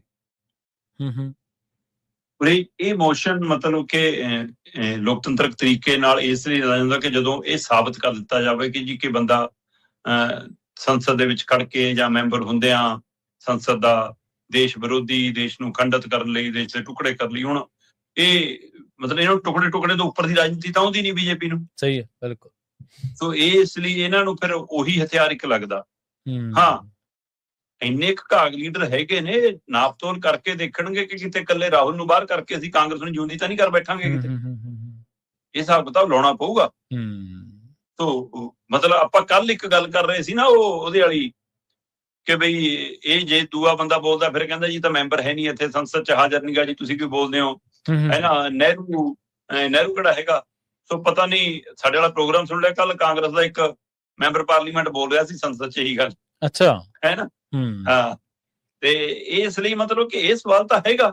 ਇਹ ਮੋਸ਼ਨ ਮਤਲਬ ਕਿ ਲੋਕਤੰਤਰਕ ਤਰੀਕੇ ਨਾਲ ਇਸ ਲਈ ਲਿਆ ਜਾਂਦਾ ਕਿ ਜਦੋਂ ਇਹ ਸਾਬਤ ਕਰ ਦਿੱਤਾ ਜਾਵੇ ਕਿ ਜੀ ਕਿ ਬੰਦਾ ਸੰਸਦ ਦੇ ਵਿੱਚ ਖੜ ਕੇ ਜਾਂ ਮੈਂਬਰ ਹੁੰਦਿਆਂ ਸੰਸਦ ਦਾ ਦੇਸ਼ ਵਿਰੋਧੀ, ਦੇਸ਼ ਨੂੰ ਖੰਡਿਤ ਕਰਨ ਲਈ, ਦੇਸ਼ ਦੇ ਟੁਕੜੇ ਕਰਨ ਲਈ, ਹੁਣ ਇਹ ਮਤਲਬ ਇਹਨਾਂ ਨੂੰ ਟੁਕੜੇ ਤੋਂ ਉੱਪਰ ਦੀ ਰਾਜਨੀਤੀ ਤਾਂ ਆਉਂਦੀ ਨਹੀਂ ਬੀਜੇਪੀ ਨੂੰ। ਸਹੀ ਹੈ, ਬਿਲਕੁਲ। ਸੋ ਇਸ ਲਈ ਇਹਨਾਂ ਨੂੰ ਫਿਰ ਉਹੀ ਹਥਿਆਰ ਇੱਕ ਲੱਗਦਾ। ਹਾਂ, ਇੰਨੇ ਘਾਗ ਲੀਡਰ ਹੈਗੇ ਨੇ, ਨਾਪ ਤੋਲ ਕਰਕੇ ਦੇਖਣਗੇ ਕਿ ਕਿਤੇ ਇਕੱਲੇ ਰਾਹੁਲ ਨੂੰ ਬਾਹਰ ਕਰਕੇ ਅਸੀਂ ਕਾਂਗਰਸ ਨੂੰ ਜਿਉਂਦੀ ਤਾਂ ਨਹੀਂ ਕਰ ਬੈਠਾਂਗੇ ਕਿਤੇ। ਇਹ ਹਿਸਾਬ ਕਿਤਾਬ ਲਾਉਣਾ ਪਊਗਾ। ਸੋ ਮਤਲਬ ਆਪਾਂ ਕੱਲ ਇੱਕ ਗੱਲ ਕਰ ਰਹੇ ਸੀ ਨਾ ਉਹਦੇ ਵਾਲੀ ਕਿ ਬਈ ਇਹ ਜੇ ਦੂਆ ਬੰਦਾ ਬੋਲਦਾ ਫਿਰ ਕਹਿੰਦਾ ਜੀ ਤਾਂ ਮੈਂਬਰ ਹੈ ਨਹੀਂ ਇੱਥੇ ਸੰਸਦ 'ਚ ਹਾਜ਼ਰ ਨੀਗਾ ਜੀ, ਤੁਸੀਂ ਕਿਉਂ ਬੋਲਦੇ ਹੋ, ਹੈ ਨਾ। ਨਹਿਰੂ ਕਿਹੜਾ ਹੈਗਾ। ਸੋ ਪਤਾ ਨਹੀਂ, ਸਾਡੇ ਵਾਲਾ ਪ੍ਰੋਗਰਾਮ ਸੁਣ ਲਿਆ ਕੱਲ, ਕਾਂਗਰਸ ਦਾ ਇੱਕ ਮੈਂਬਰ ਪਾਰਲੀਮੈਂਟ ਬੋਲ ਰਿਹਾ ਸੀ ਸੰਸਦ 'ਚ ਇਹੀ ਗੱਲ। ਅੱਛਾ, ਹੈ ਨਾ। ਹਾਂ, ਤੇ ਇਸ ਲਈ ਮਤਲਬ ਕਿ ਇਹ ਸਵਾਲ ਤਾਂ ਹੈਗਾ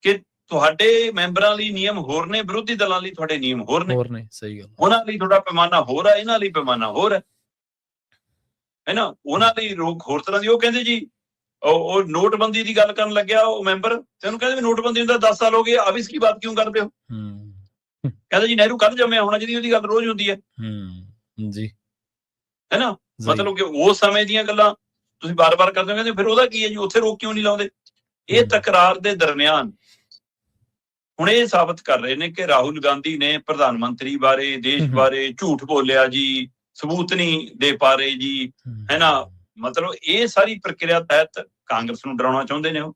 ਕਿ ਤੁਹਾਡੇ ਮੈਂਬਰਾਂ ਲਈ ਨਿਯਮ ਹੋਰ ਨੇ, ਵਿਰੋਧੀ ਦਲਾਂ ਲਈ ਤੁਹਾਡੇ ਨਿਯਮ ਹੋਰ ਨੇ। ਸਹੀ ਗੱਲ। ਉਹਨਾਂ ਲਈ ਤੁਹਾਡਾ ਪੈਮਾਨਾ ਹੋਰ ਹੈ, ਇਹਨਾਂ ਲਈ ਪੈਮਾਨਾ ਹੋਰ ਹੈ ਨਾ। ਉਹਨਾਂ ਲਈ ਰੋਕ ਹੋਰ ਤਰ੍ਹਾਂ ਦੀ। ਉਹ ਕਹਿੰਦੇ ਜੀ ਉਹ ਨੋਟਬੰਦੀ ਦੀ ਗੱਲ ਕਰਨ ਲੱਗਿਆ ਉਹ ਮੈਂਬਰ, ਤੇ ਉਹਨੂੰ ਕਹਿੰਦੇ ਨੋਟਬੰਦੀ ਨੂੰ ਤਾਂ 10 ਸਾਲ ਹੋ ਗਏ, ਅਬ ਇਸकी ਬਾਤ ਕਿਉਂ ਕਰਦੇ ਹੋ। ਕਹਿੰਦਾ ਜੀ ਨਹਿਰੂ ਕੱਲ ਜੰਮਿਆ ਹੋਣਾ, ਜਿਹਦੀ ਉਹਦੀ ਗੱਲ ਰੋਜ਼ ਹੁੰਦੀ ਹੈ ਜੀ, ਹੈ ਨਾ। ਮਤਲਬ ਕਿ ਉਸ ਸਮੇਂ ਦੀਆਂ ਗੱਲਾਂ ਤੁਸੀਂ ਬਾਰ-ਬਾਰ ਕਰਦੇ ਹੋ। ਕਹਿੰਦੇ ਫਿਰ ਉਹਦਾ ਕੀ ਹੈ ਜੀ, ਉੱਥੇ ਰੋਕ ਕਿਉਂ ਨਹੀਂ ਲਾਉਂਦੇ। ਇਹ ਤਕਰਾਰ ਦੇ ਦਰਮਿਆਨ ਹੁਣ ਇਹ ਸਾਬਤ ਕਰ ਰਹੇ ਨੇ ਕਿ ਰਾਹੁਲ ਗਾਂਧੀ ਨੇ ਪ੍ਰਧਾਨ ਮੰਤਰੀ ਬਾਰੇ, ਦੇਸ਼ ਬਾਰੇ ਝੂਠ ਬੋਲਿਆ ਜੀ, ਸਬੂਤ ਨਹੀਂ ਦੇ ਪਾ ਰਹੇ ਜੀ, ਹੈ ਨਾ। ਮਤਲਬ ਇਹ ਸਾਰੀ ਪ੍ਰਕਿਰਿਆ ਤਹਿਤ ਕਾਂਗਰਸ ਨੂੰ ਡਰਾਉਣਾ ਚਾਹੁੰਦੇ ਨੇ। ਉਹ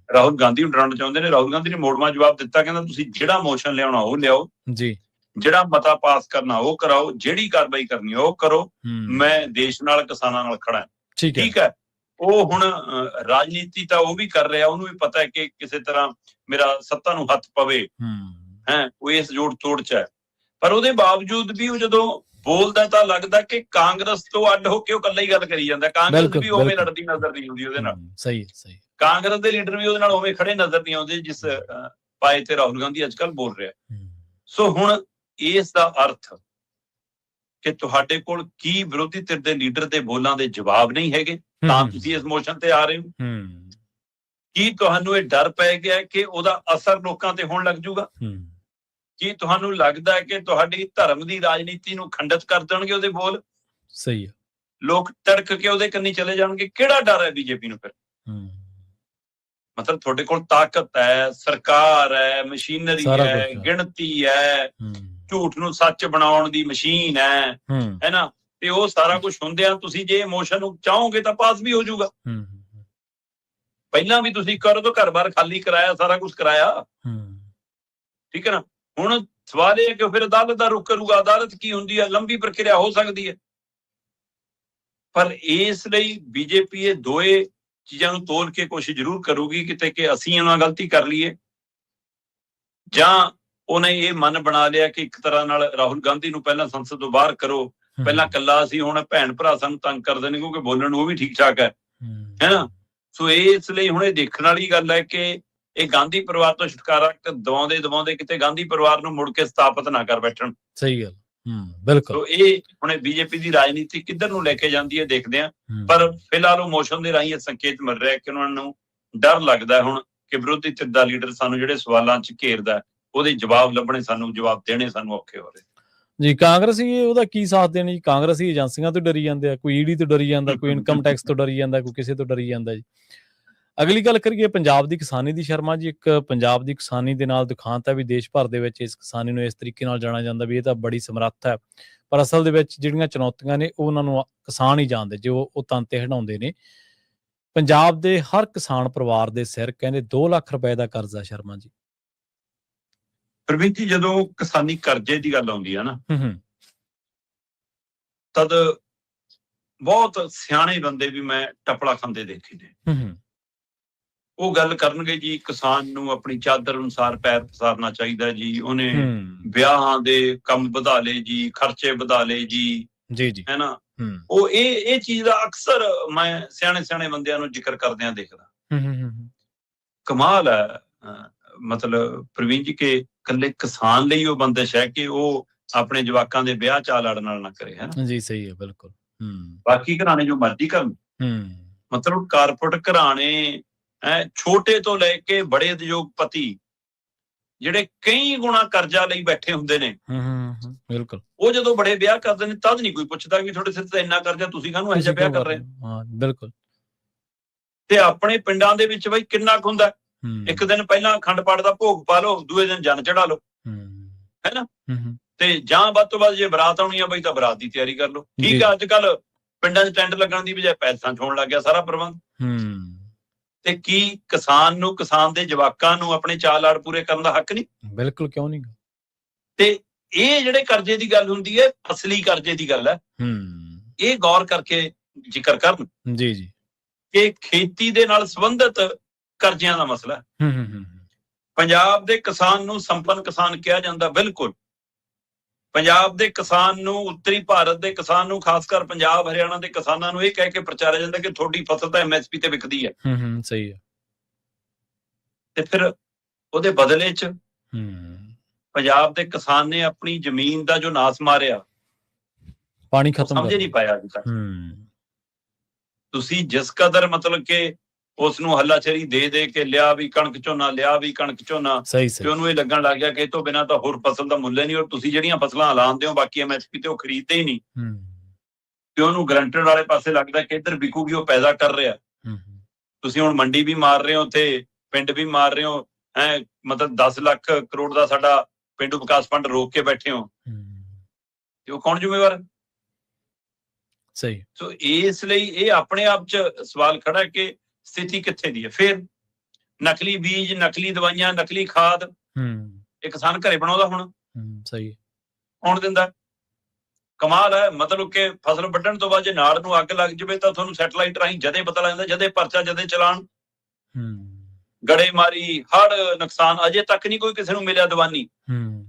ਰਾਹੁਲ ਗਾਂਧੀ ਨੂੰ ਡਰਾਉਣਾ ਚਾਹੁੰਦੇ ਨੇ। ਰਾਹੁਲ ਗਾਂਧੀ ਨੇ ਮੋੜਵਾਂ ਜਵਾਬ ਦਿੱਤਾ, ਕਹਿੰਦਾ ਤੁਸੀਂ ਜਿਹੜਾ ਮੋਸ਼ਨ ਲਿਆਉਣਾ ਉਹ ਲਿਆਓ ਜੀ, ਜਿਹੜਾ ਮਤਾ ਪਾਸ ਕਰਨਾ ਉਹ ਕਰਾਓ, ਜਿਹੜੀ ਕਾਰਵਾਈ ਕਰਨੀ ਉਹ ਕਰੋ, ਮੈਂ ਦੇਸ਼ ਨਾਲ, ਕਿਸਾਨਾਂ ਨਾਲ ਖੜਾ। ਠੀਕ ਹੈ। ਉਹ ਹੁਣ ਰਾਜਨੀਤੀ ਤਾਂ ਉਹ ਵੀ ਕਰ ਰਿਹਾ, ਉਹਨੂੰ ਵੀ ਪਤਾ ਹੈ ਕਿ ਕਿਸੇ ਤਰ੍ਹਾਂ ਮੇਰਾ ਸੱਤਾ ਨੂੰ ਹੱਥ ਪਵੇ, ਹੈ ਉਹ ਇਸ ਜੋੜ ਤੋੜ 'ਚ ਹੈ। ਪਰ ਉਹਦੇ ਬਾਵਜੂਦ ਵੀ ਉਹ ਜਦੋਂ ਬੋਲਦਾ ਤਾਂ ਲੱਗਦਾ ਕਿ ਕਾਂਗਰਸ ਤੋਂ ਅੱਡ ਹੋ ਕੇ ਉਹ ਇਕੱਲਾ ਹੀ ਗੱਲ ਕਰੀ ਜਾਂਦਾ। ਕਾਂਗਰਸ ਵੀ ਉਵੇਂ ਲੜਦੀ ਨਜ਼ਰ ਨਹੀਂ ਆਉਂਦੀ ਉਹਦੇ ਨਾਲ। ਸਹੀ। ਕਾਂਗਰਸ ਦੇ ਲੀਡਰ ਵੀ ਉਹਦੇ ਨਾਲ ਉਵੇਂ ਖੜੇ ਨਜ਼ਰ ਨਹੀਂ ਆਉਂਦੇ ਜਿਸ ਪਾਏ ਤੇ ਰਾਹੁਲ ਗਾਂਧੀ ਅੱਜ ਕੱਲ੍ਹ ਬੋਲ ਰਿਹਾ। ਸੋ ਹੁਣ ਇਸ ਦਾ ਅਰਥ ਕਿ ਤੁਹਾਡੇ ਕੋਲ ਕੀ ਵਿਰੋਧੀ ਧਿਰ ਦੇ ਲੀਡਰ ਦੇ ਬੋਲਾਂ ਦੇ ਜਵਾਬ ਨਹੀਂ ਹੈਗੇ ਤਾਂ ਤੁਸੀਂ ਇਸ ਮੋਸ਼ਨ ਤੇ ਆ ਰਹੇ ਹੋ। ਕੀ ਤੁਹਾਨੂੰ ਇਹ ਡਰ ਪੈ ਗਿਆ ਕਿ ਉਹਦਾ ਅਸਰ ਲੋਕਾਂ ਤੇ ਹੋਣ ਲੱਗ ਜੂਗਾ। ਕੀ ਤੁਹਾਨੂੰ ਲੱਗਦਾ ਹੈ ਕਿ ਤੁਹਾਡੀ ਧਰਮ ਦੀ ਰਾਜਨੀਤੀ ਨੂੰ ਖੰਡਿਤ ਕਰ ਦੇਣਗੇ ਉਹਦੇ ਬੋਲ। ਸਹੀ ਹੈ। ਲੋਕ ਤੜਕ ਕੇ ਉਹਦੇ ਕੰਨੀ ਚਲੇ ਜਾਣਗੇ। ਕਿਹੜਾ ਡਰ ਹੈ ਬੀਜੇਪੀ ਨੂੰ ਫਿਰ? ਮਤਲਬ ਤੁਹਾਡੇ ਕੋਲ ਤਾਕਤ ਹੈ, ਸਰਕਾਰ ਹੈ, ਮਸ਼ੀਨਰੀ ਹੈ, ਗਿਣਤੀ ਹੈ, ਝੂਠ ਨੂੰ ਸੱਚ ਬਣਾਉਣ ਦੀ ਮਸ਼ੀਨ ਹੈ ਨਾ, ਤੇ ਉਹ ਸਾਰਾ ਕੁਝ ਹੁੰਦਿਆਂ ਤੁਸੀਂ ਜੇ ਇਮੋਸ਼ਨ ਨੂੰ ਚਾਹੋਗੇ ਤਾਂ ਪਾਸ ਵੀ ਹੋ ਜਾਊਗਾ। ਪਹਿਲਾਂ ਵੀ ਤੁਸੀਂ ਕਰੋ ਤਾਂ ਘਰ-ਬਾਰ ਖਾਲੀ ਕਰਾਇਆ, ਸਾਰਾ ਕੁਝ ਕਰਾਇਆ, ਠੀਕ ਹੈ ਨਾ। ਹੁਣ ਸਵਾਲ ਇਹ ਹੈ ਕਿ ਫਿਰ ਅਦਾਲਤ ਦਾ ਰੁਖ ਕਰੂਗਾ। ਅਦਾਲਤ ਕੀ ਹੁੰਦੀ ਹੈ? ਲੰਬੀ ਪ੍ਰਕਿਰਿਆ ਹੋ ਸਕਦੀ ਹੈ। ਪਰ ਇਸ ਲਈ ਬੀਜੇਪੀ ਇਹ ਦੋਏ ਚੀਜ਼ਾਂ ਨੂੰ ਤੋਲ ਕੇ ਕੋਸ਼ਿਸ਼ ਜ਼ਰੂਰ ਕਰੂਗੀ ਕਿਤੇ ਕਿ ਅਸੀਂ ਇਹਨਾਂ ਗਲਤੀ ਕਰ ਲਈਏ, ਜਾਂ ਉਹਨੇ ਇਹ ਮਨ ਬਣਾ ਲਿਆ ਕਿ ਇੱਕ ਤਰ੍ਹਾਂ ਨਾਲ ਰਾਹੁਲ ਗਾਂਧੀ ਨੂੰ ਪਹਿਲਾਂ ਸੰਸਦ ਤੋਂ ਬਾਹਰ ਕਰੋ, ਪਹਿਲਾਂ ਇਕੱਲਾ ਸੀ, ਹੁਣ ਭੈਣ ਭਰਾ ਸਾਨੂੰ ਤੰਗ ਕਰਦੇ ਨੇ ਕਿਉਂਕਿ ਬੋਲਣ ਨੂੰ ਉਹ ਵੀ ਠੀਕ ਠਾਕ ਹੈ ਨਾ। ਸੋ ਇਸ ਲਈ ਹੁਣ ਇਹ ਦੇਖਣ ਵਾਲੀ ਗੱਲ ਹੈ ਕਿ ਇਹ ਗਾਂਧੀ ਪਰਿਵਾਰ ਤੋਂ ਛੁਟਕਾਰਾ ਦਵਾਉਂਦੇ ਕਿਤੇ ਗਾਂਧੀ ਪਰਿਵਾਰ ਨੂੰ ਮੁੜ ਕੇ ਸਥਾਪਿਤ ਨਾ ਕਰ ਬੈਠਣ। ਸਹੀ ਗੱਲ, ਬਿਲਕੁਲ। ਸੋ ਇਹ ਹੁਣ ਬੀਜੇਪੀ ਦੀ ਰਾਜਨੀਤੀ ਕਿੱਧਰ ਨੂੰ ਲੈ ਕੇ ਜਾਂਦੀ ਹੈ ਦੇਖਦੇ ਹਾਂ। ਪਰ ਫਿਲਹਾਲ ਉਹ ਮੋਸ਼ਨ ਦੇ ਰਾਹੀਂ ਇਹ ਸੰਕੇਤ ਮਿਲ ਰਿਹਾ ਕਿ ਉਹਨਾਂ ਨੂੰ ਡਰ ਲੱਗਦਾ ਹੁਣ ਕਿ ਵਿਰੋਧੀ ਧਿਰ ਦਾ ਲੀਡਰ ਸਾਨੂੰ ਜਿਹੜੇ ਸਵਾਲਾਂ 'ਚ ਘੇਰਦਾ ਉਹਦੇ ਜਵਾਬ ਲੱਭਣੇ, ਸਾਨੂੰ ਜਵਾਬ ਦੇਣੇ ਸਾਨੂੰ ਔਖੇ ਹੋ ਰਹੇ ਜੀ। ਕਾਂਗਰਸੀ ਉਹਦਾ ਕੀ ਸਾਥ ਦੇਣ ਜੀ? ਕਾਂਗਰਸੀ ਏਜੰਸੀਆਂ ਤੋਂ ਡਰੀ ਜਾਂਦੇ ਆ, ਕੋਈ ਈਡੀ ਤੋਂ ਡਰੀ ਜਾਂਦਾ, ਕੋਈ ਇਨਕਮ ਟੈਕਸ ਤੋਂ ਡਰੀ ਜਾਂਦਾ, ਕੋਈ ਕਿਸੇ ਤੋਂ ਡਰੀ ਜਾਂਦਾ ਜੀ। ਅਗਲੀ ਗੱਲ ਕਰੀਏ ਪੰਜਾਬ ਦੀ ਕਿਸਾਨੀ ਦੀ। ਸ਼ਰਮਾ ਜੀ, ਇੱਕ ਪੰਜਾਬ ਦੀ ਕਿਸਾਨੀ ਦੇ ਨਾਲ ਦੁਖਾਂਤ ਹੈ ਵੀ ਦੇਸ਼ ਭਰ ਦੇ ਵਿੱਚ ਇਸ ਕਿਸਾਨੀ ਨੂੰ ਇਸ ਤਰੀਕੇ ਨਾਲ ਜਾਣਿਆ ਜਾਂਦਾ ਵੀ ਇਹ ਤਾਂ ਬੜੀ ਸਮਰੱਥ ਹੈ, ਪਰ ਅਸਲ ਦੇ ਵਿੱਚ ਜਿਹੜੀਆਂ ਚੁਣੌਤੀਆਂ ਨੇ ਉਹਨਾਂ ਨੂੰ ਕਿਸਾਨ ਹੀ ਜਾਣਦੇ, ਜੋ ਉਹ ਤੰਤੇ ਹਟਾਉਂਦੇ ਨੇ। ਪੰਜਾਬ ਦੇ ਹਰ ਕਿਸਾਨ ਪਰਿਵਾਰ ਦੇ ਸਿਰ ਕਹਿੰਦੇ 2 ਲੱਖ ਰੁਪਏ ਦਾ ਕਰਜ਼ਾ। ਸ਼ਰਮਾ ਜੀ, ਪ੍ਰਵੀਨ ਜੀ, ਜਦੋਂ ਕਿਸਾਨੀ ਕਰਜ਼ੇ ਦੀ ਗੱਲ ਆਉਂਦੀ ਹੈ ਨਾ, ਤਦ ਬਹੁਤ ਸਿਆਣੇ ਬੰਦੇ ਵੀ ਮੈਂ ਟਪਲਾ ਖਾਂਦੇ ਦੇਖੇ ਨੇ। ਉਹ ਗੱਲ ਕਰਨਗੇ ਜੀ ਕਿਸਾਨ ਨੂੰ ਆਪਣੀ ਚਾਦਰ ਅਨੁਸਾਰ ਪੈਰ ਪਸਾਰਨਾ ਚਾਹੀਦਾ ਜੀ, ਉਹਨੇ ਵਿਆਹਾਂ ਦੇ ਕੰਮ ਵਧਾ ਲਏ ਜੀ, ਖਰਚੇ ਵਧਾ ਲਏ ਜੀ, ਹੈ ਨਾ। ਉਹ ਇਹ ਚੀਜ਼ ਦਾ ਅਕਸਰ ਮੈਂ ਸਿਆਣੇ ਬੰਦਿਆਂ ਨੂੰ ਜ਼ਿਕਰ ਕਰਦਿਆਂ ਦੇਖਦਾ। ਕਮਾਲ ਹੈ ਮਤਲਬ ਪ੍ਰਵੀਨ ਜੀ ਕਿ ਇਕੱਲੇ ਕਿਸਾਨ ਲਈ ਉਹ ਬੰਦਿਸ਼ ਹੈ ਕਿ ਉਹ ਆਪਣੇ ਜਵਾਕਾਂ ਦੇ ਵਿਆਹ ਚਾਅ ਲੜਨ ਨਾਲ ਨਾ ਕਰੇ, ਹੈ ਨਾ ਜੀ। ਸਹੀ ਹੈ, ਬਿਲਕੁਲ। ਬਾਕੀ ਘਰਾਣੇ ਜੋ ਮਰਜ਼ੀ ਕਰਨ, ਮਤਲਬ ਕਾਰਪੋਰੇਟ ਘਰਾਣੇ ਛੋਟੇ ਤੋਂ ਲੈ ਕੇ ਬੜੇ ਉਦਯੋਗਪਤੀ ਜਿਹੜੇ ਕਈ ਗੁਣਾ ਕਰਜ਼ਾ ਲਈ ਬੈਠੇ ਹੁੰਦੇ ਨੇ, ਬਿਲਕੁਲ, ਉਹ ਜਦੋਂ ਬੜੇ ਵਿਆਹ ਕਰਦੇ ਨੇ ਤਦ ਨਹੀਂ ਕੋਈ ਪੁੱਛਦਾ ਕਿ ਤੁਹਾਡੇ ਸਿਰ ਤੇ ਇੰਨਾ ਕਰਜ਼ਾ, ਤੁਸੀਂ ਕਾਹਨੂੰ ਇਹੋ ਜਿਹਾ ਵਿਆਹ ਕਰ ਰਹੇ ਹੋ। ਬਿਲਕੁਲ। ਤੇ ਆਪਣੇ ਪਿੰਡਾਂ ਦੇ ਵਿੱਚ ਬਈ ਕਿੰਨਾ ਕੁ ਹੁੰਦਾ, ਇੱਕ ਦਿਨ ਪਹਿਲਾਂ ਅਖੰਡ ਪਾਠ ਦਾ ਭੋਗ ਪਾ ਲਓ, ਦੂਏ ਦਿਨ ਜਨ ਚੜਾ ਲਓ, ਹੈ ਨਾ। ਤੇ ਜਾਂ ਵੱਧ ਤੋਂ ਵੱਧ ਜੇ ਬਰਾਤ ਆਉਣੀ ਆ ਬਈ ਤਾਂ ਬਰਾਤ ਦੀ ਤਿਆਰੀ ਕਰ ਲਓ। ਠੀਕ ਆ, ਅੱਜ ਕੱਲ ਪਿੰਡਾਂ 'ਚ ਟੈਂਟ ਲੱਗਣ ਦੀ ਬਜਾਏ ਪੈਲਸਾਂ 'ਚ ਹੋਣ ਲੱਗ ਗਿਆ ਸਾਰਾ ਪ੍ਰਬੰਧ। ਤੇ ਕੀ ਕਿਸਾਨ ਨੂੰ, ਕਿਸਾਨ ਦੇ ਜਵਾਕਾਂ ਨੂੰ ਆਪਣੇ ਚਾਅ ਲਾੜ ਪੂਰੇ ਕਰਨ ਦਾ ਹੱਕ ਨਹੀਂ? ਬਿਲਕੁਲ, ਕਿਉਂ ਨਹੀਂ। ਤੇ ਇਹ ਜਿਹੜੇ ਕਰਜ਼ੇ ਦੀ ਗੱਲ ਹੁੰਦੀ ਹੈ, ਅਸਲੀ ਕਰਜ਼ੇ ਦੀ ਗੱਲ ਹੈ, ਇਹ ਗੌਰ ਕਰਕੇ ਜ਼ਿਕਰ ਕਰਨ ਜੀ ਕਿ ਖੇਤੀ ਦੇ ਨਾਲ ਸੰਬੰਧਿਤ ਕਰਜ਼ਿਆਂ ਦਾ ਮਸਲਾ। ਪੰਜਾਬ ਦੇ ਕਿਸਾਨ ਨੂੰ ਸੰਪੰਨ ਕਿਸਾਨ ਕਿਹਾ ਜਾਂਦਾ, ਬਿਲਕੁਲ। ਪੰਜਾਬ ਦੇ ਕਿਸਾਨ ਨੂੰ, ਉੱਤਰੀ ਭਾਰਤ ਦੇ ਕਿਸਾਨ ਨੂੰ, ਖਾਸ ਕਰ ਪੰਜਾਬ ਹਰਿਆਣਾ ਦੇ ਕਿਸਾਨਾਂ ਨੂੰ ਇਹ ਕਹਿ ਕੇ ਪ੍ਰਚਾਰਿਆ ਜਾਂਦਾ ਕਿ ਤੁਹਾਡੀ ਫਸਲ ਤਾਂ MSP ਤੇ ਵਿਕਦੀ ਹੈ। ਸਹੀ ਹੈ। ਤੇ ਫਿਰ ਉਹਦੇ ਬਦਲੇ 'ਚ ਪੰਜਾਬ ਦੇ ਕਿਸਾਨ ਨੇ ਆਪਣੀ ਜ਼ਮੀਨ ਦਾ ਜੋ ਨਾਸ ਮਾਰਿਆ, ਪਾਣੀ ਖਤਮ ਸਮਝ ਨਹੀਂ ਪਾਇਆ ਅੱਜ ਤੱਕ। ਤੁਸੀਂ ਜਿਸ ਕਦਰ ਮਤਲਬ ਕਿ ਉਸ ਨੂੰ ਹੱਲਾਸ਼ੇਰੀ ਦੇ ਕੇ ਲਿਆ ਵੀ ਕਣਕ ਝੋਨਾ, ਲਿਆ ਵੀ ਕਣਕ ਝੋਨਾ, ਤੇ ਉਹਨੂੰ ਇਹ ਲੱਗਣ ਲੱਗ ਗਿਆ ਕਿ ਇਹ ਤੋਂ ਬਿਨਾਂ ਤਾਂ ਹੋਰ ਫਸਲ ਦਾ ਮੁੱਲ ਨਹੀਂ, ਔਰ ਤੁਸੀਂ ਜਿਹੜੀਆਂ ਫਸਲਾਂ ਐਲਾਨਦੇ ਹੋ ਬਾਕੀ MSP ਤੇ ਉਹ ਖਰੀਦਦੇ ਹੀ ਨਹੀਂ, ਤੇ ਉਹਨੂੰ ਗਰੰਟਡ ਵਾਲੇ ਪਾਸੇ ਲੱਗਦਾ ਕਿ ਇੱਧਰ ਵਿਕੂਗੀ, ਉਹ ਪੈਦਾ ਕਰ ਰਿਹਾ। ਤੁਸੀਂ ਹੁਣ ਮੰਡੀ ਵੀ ਮਾਰ ਰਹੇ ਹੋ, ਉੱਥੇ ਪਿੰਡ ਵੀ ਮਾਰ ਰਹੇ ਹੋ, ਮਤਲਬ 10 ਲੱਖ ਕਰੋੜ ਦਾ ਸਾਡਾ ਪੇਂਡੂ ਵਿਕਾਸ ਫੰਡ ਰੋਕ ਕੇ ਬੈਠੇ ਹੋ, ਤੇ ਉਹ ਕੌਣ ਜ਼ਿੰਮੇਵਾਰ? ਸਹੀ। ਸੋ ਇਸ ਲਈ ਇਹ ਆਪਣੇ ਆਪ 'ਚ ਸਵਾਲ ਖੜਾ ਕਿ ਸਥਿਤੀ ਕਿੱਥੇ ਦੀ ਹੈ। ਫਿਰ ਨਕਲੀ ਬੀਜ, ਨਕਲੀ ਦਵਾਈਆਂ, ਨਕਲੀ ਖਾਦ ਇਹ ਕਿਸਾਨ ਘਰੇ ਬਣਾਉਂਦਾ ਹੁਣ। ਸਹੀ। ਕੌਣ ਦਿੰਦਾ? ਕਮਾਲ ਹੈ। ਮਤਲਬ ਕਿ ਫਸਲ ਵੱਢਣ ਤੋਂ ਬਾਅਦ ਜੇ ਨਾੜ ਨੂੰ ਅੱਗ ਲੱਗ ਜਾਵੇ ਤਾਂ ਤੁਹਾਨੂੰ ਸੈਟਲਾਈਟ ਰਾਹੀਂ ਜਦੇ ਪਤਾ ਲੱਗ ਜਾਂਦਾ, ਜਦੇ ਪਰਚਾ, ਜਦੇ ਚਲਾਨ, ਗੜੇਮਾਰੀ, ਹੜ੍ਹ, ਨੁਕਸਾਨ। ਅਜੇ ਤੱਕ ਨਹੀਂ ਕੋਈ ਕਿਸੇ ਨੂੰ ਮਿਲਿਆ ਦੀਵਾਨੀ।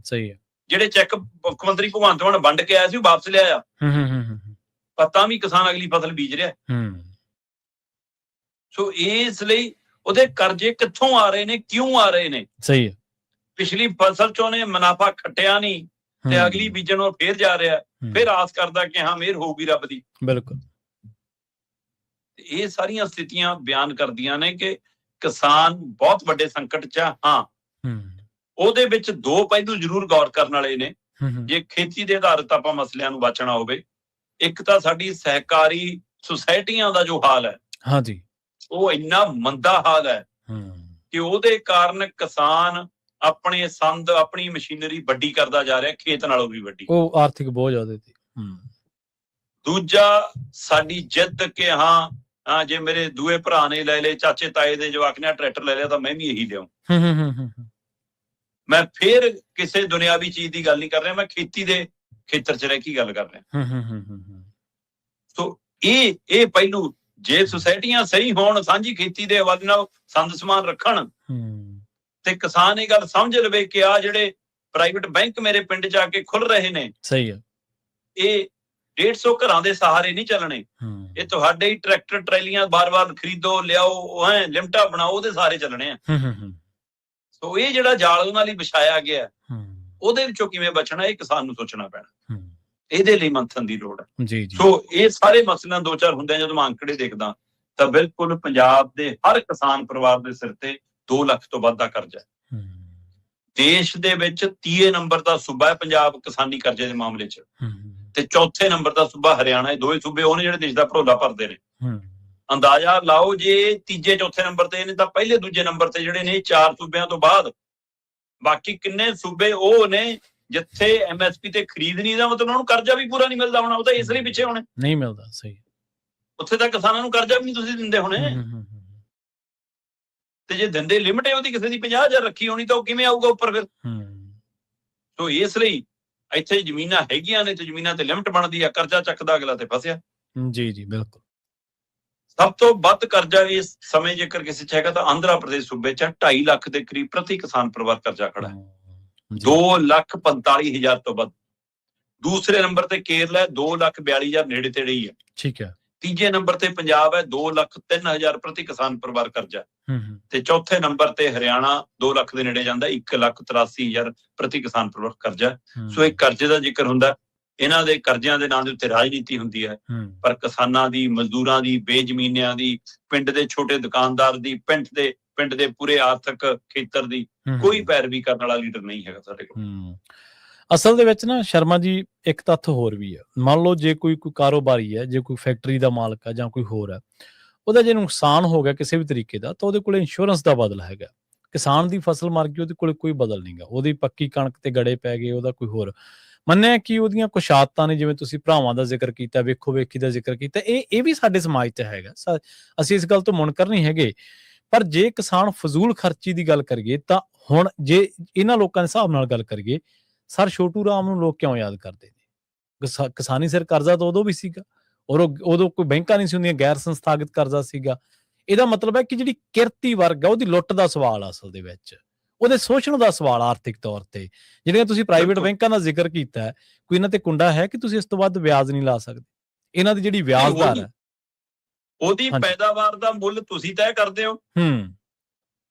ਸਹੀ ਹੈ। ਜਿਹੜੇ ਚੈੱਕ ਮੁੱਖ ਮੰਤਰੀ ਭਗਵੰਤ ਮਾਨ ਵੰਡ ਕੇ ਆਇਆ ਸੀ ਉਹ ਵਾਪਸ ਲਿਆਇਆ, ਪਰ ਤਾਂ ਵੀ ਕਿਸਾਨ ਅਗਲੀ ਫਸਲ ਬੀਜ ਰਿਹਾ। ਸੋ ਇਸ ਲਈ ਉਹਦੇ ਕਰਜ਼ੇ ਕਿੱਥੋਂ ਆ ਰਹੇ ਨੇ, ਕਿਉਂ ਆ ਰਹੇ ਨੇ? ਸਹੀ ਹੈ। ਪਿਛਲੀ ਫਸਲ 'ਚ ਉਹਨੇ ਮੁਨਾਫਾ ਖੱਟਿਆ ਨਹੀਂ ਤੇ ਅਗਲੀ ਬੀਜਣ ਉਹ ਫੇਰ ਜਾ ਰਿਹਾ, ਫਿਰ ਆਸ ਕਰਦਾ ਕਿ ਹਾਂ ਮਿਹਰ ਹੋਊਗੀ ਰੱਬ ਦੀ। ਬਿਲਕੁਲ। ਇਹ ਸਾਰੀਆਂ ਸਥਿਤੀਆਂ ਬਿਆਨ ਕਰਦੀਆਂ ਨੇ ਕਿ ਕਿਸਾਨ ਬਹੁਤ ਵੱਡੇ ਸੰਕਟ 'ਚ ਆ। ਹਾਂ, ਉਹਦੇ ਵਿੱਚ 2 ਪਹਿਲੂ ਜ਼ਰੂਰ ਗੌਰ ਕਰਨ ਵਾਲੇ ਨੇ। ਜੇ ਖੇਤੀ ਦੇ ਆਧਾਰਿਤ ਆਪਾਂ ਮਸਲਿਆਂ ਨੂੰ ਬਚਣਾ ਹੋਵੇ ਇੱਕ ਤਾਂ ਸਾਡੀ ਸਹਿਕਾਰੀ ਸੁਸਾਇਟੀਆਂ ਦਾ ਜੋ ਹਾਲ ਹੈ ਹਾਂਜੀ। ਉਹ ਇੰਨਾ ਮੰਦਾ ਹਾਲ ਹੈ ਕਿ ਉਹਦੇ ਕਾਰਨ ਕਿਸਾਨ ਆਪਣੇ ਸੰਦ, ਆਪਣੀ ਮਸ਼ੀਨਰੀ ਵੱਡੀ ਕਰਦਾ ਜਾ ਰਿਹਾ, ਖੇਤ ਨਾਲੋਂ ਵੀ ਵੱਡੀ। ਉਹ ਆਰਥਿਕ ਬਹੁਤ ਜ਼ਿਆਦਾ ਸੀ। ਦੂਜਾ, ਸਾਡੀ ਜਿੱਦ ਕਿ ਹਾਂ ਜੇ ਮੇਰੇ ਦੂਏ ਭਰਾ ਨੇ ਲੈ ਲਏ, ਚਾਚੇ ਤਾਏ ਦੇ ਜਵਾਕ ਨੇ ਟਰੈਕਟਰ ਲੈ ਲਿਆ ਤਾਂ ਮੈਂ ਵੀ ਇਹੀ ਲਿਆਉਂ। ਮੈਂ ਫੇਰ ਕਿਸੇ ਦੁਨਿਆਵੀ ਚੀਜ਼ ਦੀ ਗੱਲ ਨਹੀਂ ਕਰ ਰਿਹਾ, ਮੈਂ ਖੇਤੀ ਦੇ ਖੇਤਰ 'ਚ ਰਹਿ ਕੇ ਗੱਲ ਕਰ ਰਿਹਾ। ਸੋ ਇਹ ਪਹਿਲੂ, ਜੇ ਸੁਸਾਇਟੀਆਂ ਸਹੀ ਹੋਣ, ਸਾਂਝੀ ਖੇਤੀ ਦੇ ਹਵਾਲੇ ਨਾਲ ਸੰਦ ਸਮਾਨ ਰੱਖਣ ਤੇ ਕਿਸਾਨ ਇਹ ਗੱਲ ਸਮਝ ਲਵੇ ਕਿ ਆ ਜਿਹੜੇ ਪ੍ਰਾਈਵੇਟ ਬੈਂਕ ਮੇਰੇ ਪਿੰਡ 'ਚ ਆ ਕੇ ਖੁੱਲ ਰਹੇ ਨੇ, ਸਹੀ ਹੈ, ਇਹ 150 ਘਰਾਂ ਦੇ ਸਹਾਰੇ ਨਹੀਂ ਚੱਲਣੇ, ਇਹ ਤੁਹਾਡੇ ਹੀ ਟਰੈਕਟਰ ਟਰੈਲੀਆਂ ਬਾਰ-ਬਾਰ ਖਰੀਦੋ, ਲਿਆਓ, ਲਿਮਟਾ ਬਣਾਓ, ਉਹਦੇ ਸਹਾਰੇ ਚੱਲਣੇ ਆ। ਸੋ ਇਹ ਜਿਹੜਾ ਜਾਲ ਉਹਨਾਂ ਲਈ ਵਿਛਾਇਆ ਗਿਆ, ਉਹਦੇ ਵਿੱਚੋਂ ਕਿਵੇਂ ਬਚਣਾ, ਇਹ ਕਿਸਾਨ ਨੂੰ ਸੋਚਣਾ ਪੈਣਾ। ਇਹਦੇ ਲਈ ਮੰਥਨ ਦੀ ਲੋੜ ਹੈ। ਸੋ ਇਹ ਸਾਰੇ ਮਸਲਿਆਂ ਦੋ ਚਾਰ ਹੁੰਦੇ ਆ। ਜਦੋਂ ਮੈਂ ਅੰਕੜੇ ਦੇਖਦਾ ਤਾਂ ਬਿਲਕੁਲ ਪੰਜਾਬ ਦੇ ਹਰ ਕਿਸਾਨ ਪਰਿਵਾਰ ਦੇ ਸਿਰ ਤੇ 2 ਲੱਖ ਤੋਂ ਵੱਧ ਦਾ ਕਰਜ਼ਾ ਹੈ। ਦੇਸ਼ ਦੇ ਵਿੱਚ 30 ਨੰਬਰ ਦਾ ਸੂਬਾ ਹੈ ਪੰਜਾਬ ਕਿਸਾਨੀ ਕਰਜ਼ੇ ਦੇ ਮਾਮਲੇ 'ਚ, ਤੇ 4ਥੇ ਨੰਬਰ ਦਾ ਸੂਬਾ ਹਰਿਆਣਾ। ਇਹ ਦੋਵੇਂ ਸੂਬੇ ਉਹਨੇ ਜਿਹੜੇ ਦੇਸ਼ ਦਾ ਭਰੋਲਾ ਭਰਦੇ ਨੇ। ਅੰਦਾਜ਼ਾ ਲਾਓ, ਜੇ 3 ਚੌਥੇ ਨੰਬਰ ਤੇ ਨੇ ਤਾਂ ਪਹਿਲੇ ਦੂਜੇ ਨੰਬਰ ਤੇ ਜਿਹੜੇ ਨੇ 4 ਸੂਬਿਆਂ ਤੋਂ ਬਾਅਦ ਬਾਕੀ ਕਿੰਨੇ ਸੂਬੇ ਉਹ ਨੇ ਜਿੱਥੇ MSP ਤੇ ਖਰੀਦ ਨਹੀਂ, ਦਾ ਮਤਲਬ ਉਹਨਾਂ ਨੂੰ ਕਰਜ਼ਾ ਵੀ ਪੂਰਾ ਨਹੀਂ ਮਿਲਦਾ ਹੋਣਾ, ਉਹ ਤਾਂ ਇਸ ਲਈ ਪਿੱਛੇ ਹੋਣੇ, ਨਹੀਂ ਮਿਲਦਾ। ਸਹੀ, ਉੱਥੇ ਤਾਂ ਕਿਸਾਨਾਂ ਨੂੰ ਕਰਜ਼ਾ ਵੀ ਨਹੀਂ ਤੁਸੀਂ ਦਿੰਦੇ ਹੋਣੇ। ਤੇ ਜੇ ਦਿੰਦੇ ਲਿਮਟ ਹੈ ਉਹਦੀ, ਕਿਸੇ ਦੀ 50,000 ਰੱਖੀ ਹੋਣੀ, ਤਾਂ ਉਹ ਕਿਵੇਂ ਆਊਗਾ ਉੱਪਰ ਫਿਰ? ਸੋ ਇਸ ਲਈ ਇੱਥੇ ਜ਼ਮੀਨਾਂ ਹੈਗੀਆਂ ਨੇ ਤੇ ਜ਼ਮੀਨਾਂ ਤੇ ਲਿਮਟ ਬਣਦੀ ਆ, ਕਰਜ਼ਾ ਚੱਕਦਾ ਅਗਲਾ ਤੇ ਫਸਿਆ। ਜੀ ਬਿਲਕੁਲ। ਸਭ ਤੋਂ ਵੱਧ ਕਰਜ਼ਾ ਇਸ ਸਮੇਂ ਜੇਕਰ ਕਿਸੇ 'ਚ ਹੈਗਾ ਤਾਂ ਆਂਧਰਾ ਪ੍ਰਦੇਸ਼ ਸੂਬੇ 'ਚ 2.5 ਲੱਖ ਦੇ ਕਰੀਬ ਪ੍ਰਤੀ ਕਿਸਾਨ ਪਰਿਵਾਰ ਕਰਜ਼ਾ ਖੜਾ ਹੈ। 2,45,000 ਤੋਂ ਵੱਧ। ਦੂਸਰੇ ਨੰਬਰ ਤੇ ਕੇਰਲਾ ਹੈ, 2,42,000 ਨੇੜੇ ਤੇੜੇ ਹੀ ਹੈ। ਠੀਕ ਹੈ। ਤੀਜੇ ਨੰਬਰ ਤੇ ਪੰਜਾਬ ਹੈ, 2,03,000 ਪ੍ਰਤੀ ਕਿਸਾਨ ਪਰਿਵਾਰ ਕਰਜ਼ਾ। ਤੇ ਚੌਥੇ ਨੰਬਰ ਤੇ ਹਰਿਆਣਾ 2 ਲੱਖ ਦੇ ਨੇੜੇ ਜਾਂਦਾ, 1,83,000 ਪ੍ਰਤੀ ਕਿਸਾਨ ਪਰਿਵਾਰ ਕਰਜ਼ਾ। ਸੋ ਇਹ ਕਰਜ਼ੇ ਦਾ ਜ਼ਿਕਰ ਹੁੰਦਾ। ਇਹਨਾਂ ਦੇ ਕਰਜ਼ਿਆਂ ਦੇ ਨਾਂ ਦੇ ਉੱਤੇ ਰਾਜਨੀਤੀ ਹੁੰਦੀ ਹੈ, ਪਰ ਕਿਸਾਨਾਂ ਦੀ, ਮਜ਼ਦੂਰਾਂ ਦੀ, ਬੇਜ਼ਮੀਨਿਆਂ ਦੀ, ਪਿੰਡ ਦੇ ਛੋਟੇ ਦੁਕਾਨਦਾਰ ਦੀ, ਪਿੰਡ ਦੇ ਪੂਰੇ ਆਰਥਿਕ ਖੇਤਰ ਦੀ ਕੋਈ ਪੈਰਵੀ ਕਰਨ ਵਾਲਾ ਲੀਡਰ ਨਹੀਂ ਹੈਗਾ ਸਾਡੇ ਕੋਲ। ਅਸਲ ਦੇ ਵਿੱਚ ਨਾ ਸ਼ਰਮਾ ਜੀ, ਇੱਕ ਤੱਥ ਹੋਰ ਵੀ ਹੈ। ਮੰਨ ਲਓ ਜੇ ਕੋਈ ਕਾਰੋਬਾਰੀ ਹੈ, ਜੇ ਕੋਈ ਫੈਕਟਰੀ ਦਾ ਮਾਲਕ ਹੈ ਜਾਂ ਕੋਈ ਹੋਰ ਹੈ, ਉਹਦਾ ਜੇ ਨੁਕਸਾਨ ਹੋ ਗਿਆ ਕਿਸੇ ਵੀ ਤਰੀਕੇ ਦਾ, ਤਾਂ ਉਹਦੇ ਕੋਲ ਇੰਸ਼ੋਰੈਂਸ ਦਾ ਬਦਲ ਹੈਗਾ। ਕਿਸਾਨ ਦੀ ਫਸਲ ਮਰ ਗਈ, ਉਹਦੇ ਕੋਲ ਕੋਈ ਬਦਲ ਨਹੀਂਗਾ। ਉਹਦੀ ਪੱਕੀ ਕਣਕ ਤੇ ਗੜੇ ਪੈ ਗਏ, ਉਹਦਾ ਕੋਈ ਹੋਰ ਮੰਨਿਆ ਕਿ ਉਹਦੀਆਂ ਕੁਛ ਆਦਤਾਂ ਨੇ, ਜਿਵੇਂ ਤੁਸੀਂ ਭਰਾਵਾਂ ਦਾ ਜ਼ਿਕਰ ਕੀਤਾ, ਵੇਖੋ ਵੇਖੀ ਦਾ ਜ਼ਿਕਰ ਕੀਤਾ, ਇਹ ਵੀ ਸਾਡੇ ਸਮਾਜ 'ਚ ਹੈਗਾ। ਅਸੀਂ ਇਸ ਗੱਲ ਤੋਂ ਮੁਨਕਰ ਨਹੀਂ ਹੈਗੇ। ਪਰ ਜੇ ਕਿਸਾਨ ਫਜ਼ੂਲ ਖਰਚੀ ਦੀ ਗੱਲ ਕਰੀਏ, ਤਾਂ ਹੁਣ ਜੇ ਇਹਨਾਂ ਲੋਕਾਂ ਦੇ ਹਿਸਾਬ ਨਾਲ ਗੱਲ ਕਰੀਏ, ਸਰ ਛੋਟੂ ਰਾਮ ਨੂੰ ਲੋਕ ਕਿਉਂ ਯਾਦ ਕਰਦੇ ਨੇ? ਕਿਸਾਨੀ ਸਿਰ ਕਰਜ਼ਾ ਤਾਂ ਉਦੋਂ ਵੀ ਸੀਗਾ, ਔਰ ਉਦੋਂ ਕੋਈ ਬੈਂਕਾਂ ਨਹੀਂ ਸੀ ਹੁੰਦੀਆਂ, ਗੈਰ ਸੰਸਥਾਗਤ ਕਰਜ਼ਾ ਸੀਗਾ। ਇਹਦਾ ਮਤਲਬ ਹੈ ਕਿ ਜਿਹੜੀ ਕਿਰਤੀ ਵਰਗ ਆ, ਉਹਦੀ ਲੁੱਟ ਦਾ ਸਵਾਲ ਆ ਅਸਲ ਦੇ ਵਿੱਚ, ਉਹਦੇ ਸ਼ੋਸ਼ਣ ਦਾ ਸਵਾਲ ਆਰਥਿਕ ਤੌਰ ਤੇ। ਜਿਹੜੀਆਂ ਤੁਸੀਂ ਪ੍ਰਾਈਵੇਟ ਬੈਂਕਾਂ ਦਾ ਜ਼ਿਕਰ ਕੀਤਾ ਹੈ, ਕੋਈ ਇਹਨਾਂ ਤੇ ਕੁੰਡਾ ਹੈ ਕਿ ਤੁਸੀਂ ਇਸ ਤੋਂ ਵੱਧ ਵਿਆਜ ਨਹੀਂ ਲਾ ਸਕਦੇ? ਇਹਨਾਂ ਦੀ ਜਿਹੜੀ ਵਿਆਜ ਦਰ ਹੈ, ਉਹਦੀ ਪੈਦਾਵਾਰ ਦਾ ਮੁੱਲ ਤੁਸੀਂ ਤੈਅ ਕਰਦੇ ਹੋ,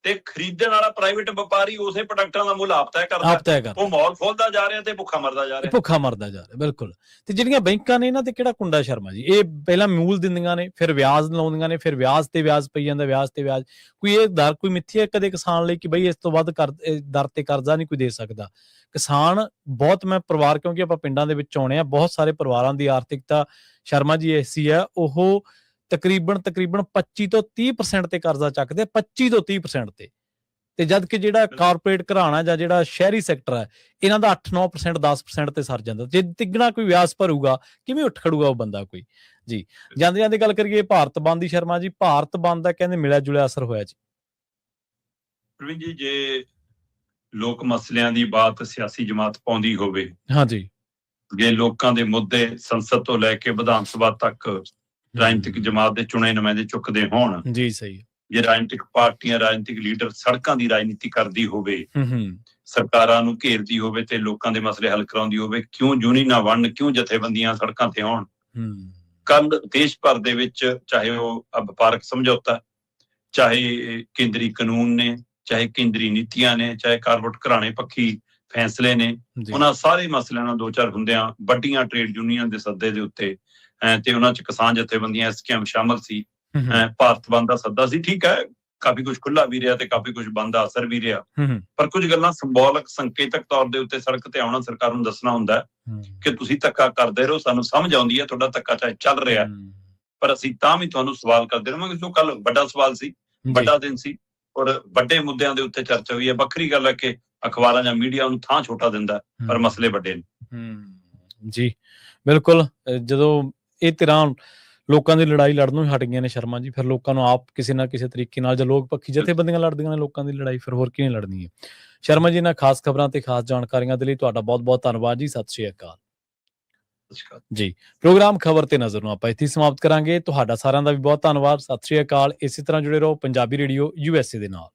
ਤੇ ਖਰੀਦਣ ਵਾਲਾ ਪ੍ਰਾਈਵੇਟ ਵਪਾਰੀ ਉਸੇ ਪ੍ਰੋਡਕਟਾਂ ਦਾ ਮੁੱਲ ਆਪ ਤੈਅ ਕਰਦਾ। ਉਹ ਮਾਲ ਖੋਲਦਾ ਜਾ ਰਿਹਾ ਤੇ ਭੁੱਖਾ ਮਰਦਾ ਜਾ ਰਿਹਾ। ਬਿਲਕੁਲ। ਤੇ ਜਿਹੜੀਆਂ ਬੈਂਕਾਂ ਨੇ, ਇਹਨਾਂ ਤੇ ਕਿਹੜਾ ਕੁੰਡਾ ਸ਼ਰਮਾ ਜੀ? ਇਹ ਪਹਿਲਾਂ ਮੂਲ ਦਿੰਦੀਆਂ ਨੇ, ਫਿਰ ਵਿਆਜ ਲਾਉਂਦੀਆਂ ਨੇ, ਫਿਰ ਵਿਆਜ ਤੇ ਵਿਆਜ ਪਈ ਜਾਂਦਾ, ਵਿਆਜ ਤੇ ਵਿਆਜ। ਕੋਈ ਇਹ ਦਰ ਕੋਈ ਮਿੱਥੀ ਹੈ ਕਦੇ ਕਿਸਾਨ ਲਈ ਕਿ ਬਈ ਇਸ ਤੋਂ ਵੱਧ ਦਰ ਤੇ ਕਰਜ਼ਾ ਨਹੀਂ ਕੋਈ ਦੇ ਸਕਦਾ? ਕਿਸਾਨ ਬਹੁਤ, ਮੈਂ ਪਰਿਵਾਰ, ਕਿਉਂਕਿ ਆਪਾਂ ਪਿੰਡਾਂ ਦੇ ਵਿੱਚ ਆਉਣੇ ਆ, ਬਹੁਤ ਸਾਰੇ ਪਰਿਵਾਰਾਂ ਦੀ ਆਰਥਿਕਤਾ ਸ਼ਰਮਾ ਜੀ ਐਸੀ ਹੈ, ਉਹ ਤਕਰੀਬਨ 25 ਤੋਂ 30% ਤੇ ਕਰਜ਼ਾ ਚੱਕਦੇ ਆ, 25 ਤੋਂ 30% ਤੇ ਜਦ ਕਿ ਜਿਹੜਾ ਕਾਰਪੋਰੇਟ ਘਰਾਣਾ ਜਾਂ ਜਿਹੜਾ ਸ਼ਹਿਰੀ ਸੈਕਟਰ ਹੈ, ਇਹਨਾਂ ਦਾ 8-9% 10% ਤੇ ਸਰ ਜਾਂਦਾ। ਜੇ ਤਿੱਗਣਾ ਕੋਈ ਵਿਆਜ ਭਰੂਗਾ, ਕਿਵੇਂ ਉੱਠ ਖੜੂਗਾ ਉਹ ਬੰਦਾ ਕੋਈ? ਜੀ ਜਾਂਦੇ ਜਾਂਦੇ ਗੱਲ ਕਰੀਏ ਭਾਰਤ ਬੰਦ ਦੀ ਸ਼ਰਮਾ ਜੀ, ਭਾਰਤ ਬੰਦ ਦਾ ਕਹਿੰਦੇ ਮਿਲਿਆ ਜੁਲਿਆ ਅਸਰ ਹੋਇਆ ਜੀ। ਪ੍ਰਵੀਨ ਜੀ, ਜੇ ਲੋਕ ਮਸਲਿਆਂ ਦੀ ਬਾਤ ਸਿਆਸੀ ਜਮਾਤ ਪਾਉਂਦੀ ਹੋਵੇ, ਹਾਂਜੀ, ਜੇ ਲੋਕਾਂ ਦੇ ਮੁੱਦੇ ਸੰਸਦ ਤੋਂ ਲੈ ਕੇ ਵਿਧਾਨ ਸਭਾ ਤੱਕ ਰਾਜਨੀਤਿਕ ਜਮਾਤ ਦੇ ਚੁਣੇ ਨੁਮਾਇੰਦੇ ਚੁੱਕਦੇ ਹੋਣ, ਜੀ ਸਹੀ, ਜੇ ਰਾਜਨੀਤਿਕ ਪਾਰਟੀਆਂ, ਰਾਜਨੀਤਿਕ ਲੀਡਰ ਸੜਕਾਂ ਦੀ ਰਾਜਨੀਤੀ ਕਰਦੀ ਹੋਵੇ, ਸਰਕਾਰਾਂ ਨੂੰ ਘੇਰਦੀ ਹੋਵੇ ਤੇ ਲੋਕਾਂ ਦੇ ਮਸਲੇ ਹੱਲ ਕਰਾਉਂਦੀ ਹੋਵੇ, ਕਿਉਂ ਯੂਨੀਅਨਾਂ ਬਣਨ, ਕਿਉਂ ਜਥੇਬੰਦੀਆਂ ਸੜਕਾਂ ਤੇ ਆਉਣ? ਕੱਲ ਦੇਸ਼ ਭਰ ਦੇ ਵਿੱਚ, ਚਾਹੇ ਉਹ ਵਪਾਰਕ ਸਮਝੌਤਾ, ਚਾਹੇ ਕੇਂਦਰੀ ਕਾਨੂੰਨ ਨੇ, ਚਾਹੇ ਕੇਂਦਰੀ ਨੀਤੀਆਂ ਨੇ, ਚਾਹੇ ਕਾਰਪੋਰੇਟ ਘਰਾਣੇ ਪੱਖੀ ਫੈਸਲੇ ਨੇ, ਉਹਨਾਂ ਸਾਰੇ ਮਸਲਿਆਂ ਨਾਲ ਦੋ ਚਾਰ ਹੁੰਦਿਆਂ ਵੱਡੀਆਂ ਟ੍ਰੇਡ ਯੂਨੀਅਨ ਦੇ ਸੱਦੇ ਦੇ ਉੱਤੇ ਤੇ ਉਹਨਾਂ 'ਚ ਕਿਸਾਨ ਜਥੇਬੰਦੀਆਂ SKM ਸ਼ਾਮਲ ਸੀ। ਭਾਰਤ ਬੰਦ ਦਾ ਸੱਦਾ ਸੀ, ਠੀਕ ਹੈ, ਕਾਫੀ ਕੁਝ ਖੁੱਲਾ ਵੀ ਰਿਹਾ ਤੇ ਕਾਫੀ ਕੁਝ ਬੰਦ ਦਾ ਅਸਰ ਵੀ ਰਿਹਾ। ਹੂੰ ਪਰ ਕੁਝ ਗੱਲਾਂ ਸਿੰਬੋਲਿਕ ਸੰਕੇਤਕ ਤੌਰ ਦੇ ਉੱਤੇ ਸੜਕ ਤੇ ਆਉਣਾ ਸਰਕਾਰ ਨੂੰ ਦੱਸਣਾ ਹੁੰਦਾ ਹੈ ਕਿ ਤੁਸੀਂ ਧੱਕਾ ਕਰਦੇ ਰਹੋ, ਸਾਨੂੰ ਸਮਝ ਆਉਂਦੀ ਹੈ ਤੁਹਾਡਾ ਧੱਕਾ ਚਾਹੇ ਚੱਲ ਰਿਹਾ, ਪਰ ਅਸੀਂ ਤਾਂ ਵੀ ਤੁਹਾਨੂੰ ਸਵਾਲ ਕਰਦੇ ਰਹਾਂਗੇ। ਸੋ ਕੱਲ ਵੱਡਾ ਸਵਾਲ ਸੀ, ਵੱਡਾ ਦਿਨ ਸੀ ਔਰ ਵੱਡੇ ਮੁੱਦਿਆਂ ਦੇ ਉੱਤੇ ਚਰਚਾ ਹੋਈ ਹੈ। ਵੱਖਰੀ ਗੱਲ ਹੈ ਕਿ ਅਖਬਾਰਾਂ ਜਾਂ ਮੀਡੀਆ ਉਹਨੂੰ ਥਾਂ ਛੋਟਾ ਦਿੰਦਾ, ਪਰ ਮਸਲੇ ਵੱਡੇ ਨੇ। ਜੀ ਬਿਲਕੁਲ। ਜਦੋਂ ਇਹ ਧਿਰਾਂ ਲੋਕਾਂ ਦੀ ਲੜਾਈ ਲੜਨੋਂ ਹੀ ਹਟ ਗਈਆਂ ਨੇ ਸ਼ਰਮਾ ਜੀ, ਫਿਰ ਲੋਕਾਂ ਨੂੰ ਆਪ ਕਿਸੇ ਨਾ ਕਿਸੇ ਤਰੀਕੇ ਨਾਲ, ਜਾਂ ਲੋਕ ਪੱਖੀ ਜਥੇਬੰਦੀਆਂ ਲੜਦੀਆਂ ਨੇ ਲੋਕਾਂ ਦੀ ਲੜਾਈ, ਫਿਰ ਹੋਰ ਕਿਹਨੇ ਲੜਨੀ ਹੈ। ਸ਼ਰਮਾ ਜੀ, ਇਹਨਾਂ ਖਾਸ ਖਬਰਾਂ ਤੇ ਖਾਸ ਜਾਣਕਾਰੀਆਂ ਦੇ ਲਈ ਤੁਹਾਡਾ ਬਹੁਤ ਬਹੁਤ ਧੰਨਵਾਦ ਜੀ। ਸਤਿ ਸ਼੍ਰੀ ਅਕਾਲ ਜੀ। ਪ੍ਰੋਗਰਾਮ ਖਬਰ ਤੇ ਨਜ਼ਰ ਨੂੰ ਆਪਾਂ ਇੱਥੇ ਸਮਾਪਤ ਕਰਾਂਗੇ। ਤੁਹਾਡਾ ਸਾਰਿਆਂ ਦਾ ਵੀ ਬਹੁਤ ਧੰਨਵਾਦ। ਸਤਿ ਸ਼੍ਰੀ ਅਕਾਲ। ਇਸੇ ਤਰ੍ਹਾਂ ਜੁੜੇ ਰਹੋ ਪੰਜਾਬੀ ਰੇਡੀਓ USA ਦੇ ਨਾਲ।